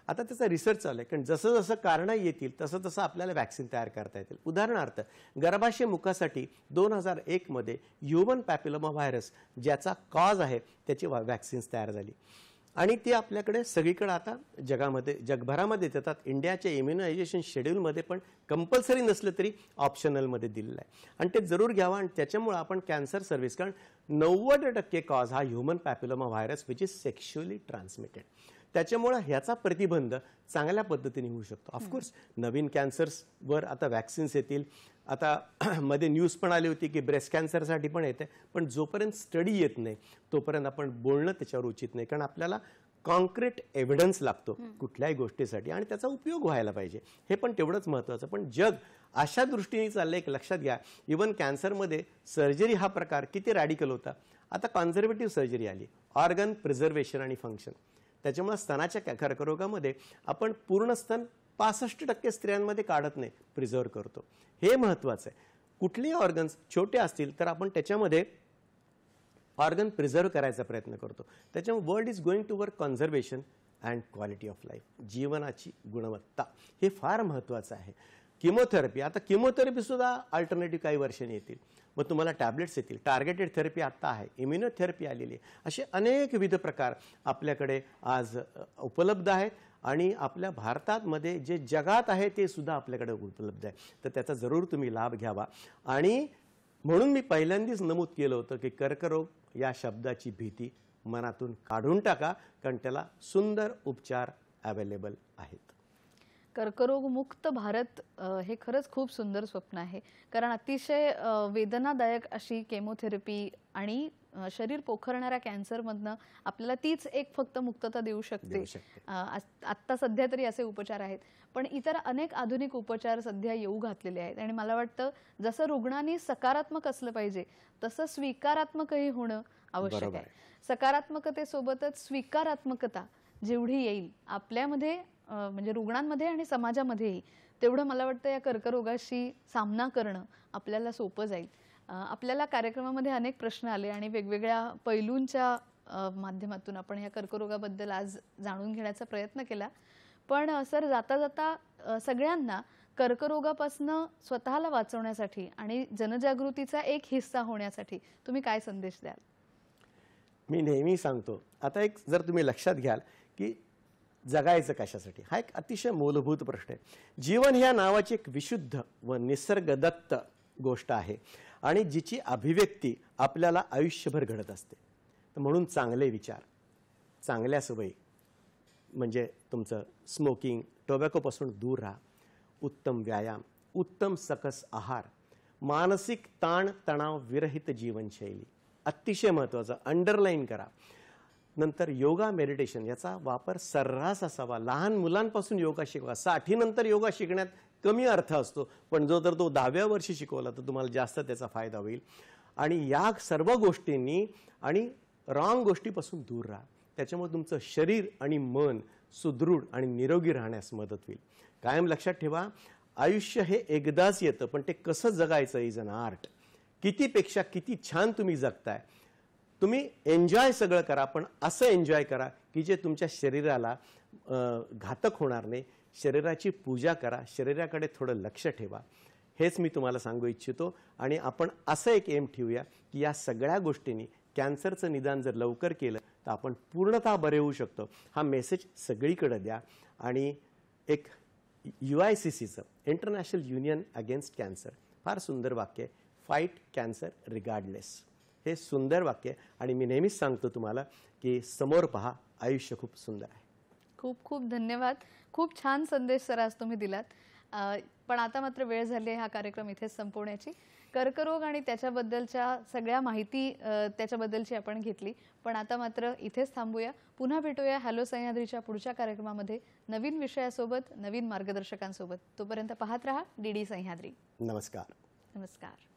आता त्याचा रिसर्च चालू आहे. कारण जसं जसं कारणं येतील तसं तसं आपल्याला वॅक्सिन तयार करता येतील. उदाहरणार्थ गर्भाशय मुखासाठी 2001 मध्ये ह्युमन पॅपिलोमा व्हायरस ज्याचा कॉज आहे त्याची वॅक्सिन्स तयार झाली आणि ती आपल्याकडे सगळीकडे आता जगभरामध्ये देतात. इंडियाच्या इम्युनायझेशन शेड्यूलमध्ये पण कंपल्सरी नसलं तरी ऑप्शनलमध्ये दिलेलं आहे आणि ते जरूर घ्यावं. आणि त्याच्यामुळे आपण कॅन्सर सर्व्हिस, कारण 90% कॉज हा human papilloma virus which is sexually transmitted. त्याच्यामुळे ह्याचा प्रतिबंध चांगल्या पद्धतीने होऊ शकतो. ऑफकोर्स नवीन कॅन्सर्सवर आता वॅक्सिन्स येतील. आता मध्ये न्यूज पण आली होती की ब्रेस्ट कॅन्सरसाठी पण येते. पण जोपर्यंत स्टडी येत नाही तोपर्यंत आपण बोलणं त्याच्यावर उचित नाही. कारण आपल्याला कॉन्क्रीट एव्हिडन्स लागतो कुठल्याही गोष्टीसाठी आणि त्याचा उपयोग व्हायला पाहिजे. हे पण तेवढंच महत्त्वाचं. पण जग अशा दृष्टीने चाललंय, एक लक्षात घ्या, इव्हन कॅन्सरमध्ये सर्जरी हा प्रकार किती रॅडिकल होता. आता कॉन्झर्वेटिव्ह सर्जरी आली, ऑर्गन प्रिझर्वेशन आणि फंक्शन. त्याच्यामुळे स्तनाच्या कर्करोगामध्ये आपण पूर्ण स्तन 65% स्त्रियांमध्ये काढत नाही, प्रिझर्व करतो. हे महत्त्वाचं आहे. कुठलेही ऑर्गन्स छोटे असतील तर आपण त्याच्यामध्ये ऑर्गन प्रिझर्व करायचा प्रयत्न करतो. त्याच्यामुळे world is going to work conservation and quality of life, जीवनाची गुणवत्ता, हे फार महत्त्वाचं आहे. किमोथेरपी, आता किमोथेरपी सुद्धा अल्टरनेटिव्ह काही वर्षांनी येतील, मग तुम्हाला टॅबलेट्स येतील. टार्गेटेड थेरपी आत्ता आहे, इम्युनोथेरपी आलेली आहे. असे अनेक विविध प्रकार आपल्याकडे आज उपलब्ध आहेत आणि आपल्या भारतामध्ये जे जगात आहे ते सुद्धा आपल्याकडे उपलब्ध आहे. तर त्याचा जरूर तुम्ही लाभ घ्यावा. आणि म्हणून मी पहिल्यांदाच नमूद केलं होतं की कर्करोग या शब्दाची भीती मनातून काढून टाका, कारण त्याला सुंदर उपचार अवेलेबल आहेत. कर्करोग मुक्त भारत हे खरंच खूप सुंदर स्वप्न आहे, कारण अतिशय वेदनादायक अशी केमोथेरपी आणि शरीर पोखरणाऱ्या कॅन्सरमधनं आपल्याला तीच एक फक्त मुक्तता देऊ शकते. आत्ता सध्या तरी असे उपचार आहेत, पण इतर अनेक आधुनिक उपचार सध्या येऊ घातलेले आहेत. आणि मला वाटतं जसं रुग्णांनी सकारात्मक असलं पाहिजे तसं स्वीकारात्मकही होणं आवश्यक आहे. सकारात्मकतेसोबतच स्वीकारात्मकता जेवढी येईल आपल्यामध्ये, म्हणजे रुग्णांमध्ये आणि समाजामध्येही, तेवढं मला वाटतं या कर्करोगाशी सामना करणं आपल्याला सोपं जाईल. आपल्याला कार्यक्रमामध्ये अनेक प्रश्न आले आणि वेगवेगळ्या पैलूंच्या माध्यमातून आपण या कर्करोगाबद्दल आज जाणून घेण्याचा प्रयत्न केला. पण सर, जाता जाता सगळ्यांना कर्करोगापासून स्वतःला वाचवण्यासाठी आणि जनजागृतीचा एक हिस्सा होण्यासाठी तुम्ही काय संदेश द्याल? मी नेहमी सांगतो, आता एक जर तुम्ही लक्षात घ्याल की जगायचं कशासाठी, हा एक अतिशय मूलभूत प्रश्न आहे. जीवन ह्या नावाची एक विशुद्ध व निसर्गदत्त गोष्ट आहे आणि जिची अभिव्यक्ती आपल्याला आयुष्यभर घडत असते. तर म्हणून चांगले विचार, चांगल्या सवयी, म्हणजे तुमचं स्मोकिंग, टोबॅकोपासून दूर राहा, उत्तम व्यायाम, उत्तम सकस आहार, मानसिक ताण तणाव विरहित जीवनशैली अतिशय महत्त्वाचं, अंडरलाईन करा. नंतर योगा, मेडिटेशन याचा वापर सर्रास असावा. लहान मुलांपासून योगा शिकवा. 60 नंतर योगा शिकण्यात कमी अर्थ असतो, पण जो तर तो 10व्या वर्षी शिकवला तर तुम्हाला जास्त त्याचा फायदा होईल. आणि या सर्व गोष्टींनी आणि रॉंग गोष्टीपासून दूर राहा. त्याच्यामुळे तुमचं शरीर आणि मन सुदृढ आणि निरोगी राहण्यास मदत होईल. कायम लक्षात ठेवा, आयुष्य हे एकदाच येतं, पण ते कसं जगायचं इज अन आर्ट. कितीपेक्षा किती छान तुम्ही जगताय. तुम्ही एन्जॉय सगळं करा, पण असं एन्जॉय करा की जे तुमच्या शरीराला घातक होणार नाही. शरीराची पूजा करा, शरीराकडे थोडं लक्ष ठेवा. हेच मी तुम्हाला सांगू इच्छितो. आणि आपण असं एक एम ठेवूया की या सगळ्या गोष्टींनी कॅन्सरचं निदान जर लवकर केलं तर आपण पूर्णतः बरे होऊ शकतो. हा मेसेज सगळीकडे द्या. आणि एक UICCचं इंटरनॅशनल युनियन अगेन्स्ट कॅन्सर फार सुंदर वाक्य आहे, फाईट कॅन्सर रिगार्डलेस. हे सुंदर वाक्य आहे आणि मी नेहमीच सांगतो तुम्हाला की समोर पहा, आयुष्य खूप सुंदर आहे. खूप खूप धन्यवाद. खूप छान संदेश सर आज तुम्ही दिलात. पण आता मात्र वेळ झाली आहे हा कार्यक्रम इथेच संपवण्याची. कर्करोग आणि त्याच्याबद्दलच्या सगळ्या माहिती त्याच्याबद्दलची आपण घेतली, पण आता मात्र इथेच थांबूया. पुन्हा भेटूया हॅलो सह्याद्रीच्या पुढच्या कार्यक्रमामध्ये नवीन विषयासोबत, नवीन मार्गदर्शकांसोबत. तोपर्यंत पाहत रहा DD सह्याद्री. नमस्कार. नमस्कार.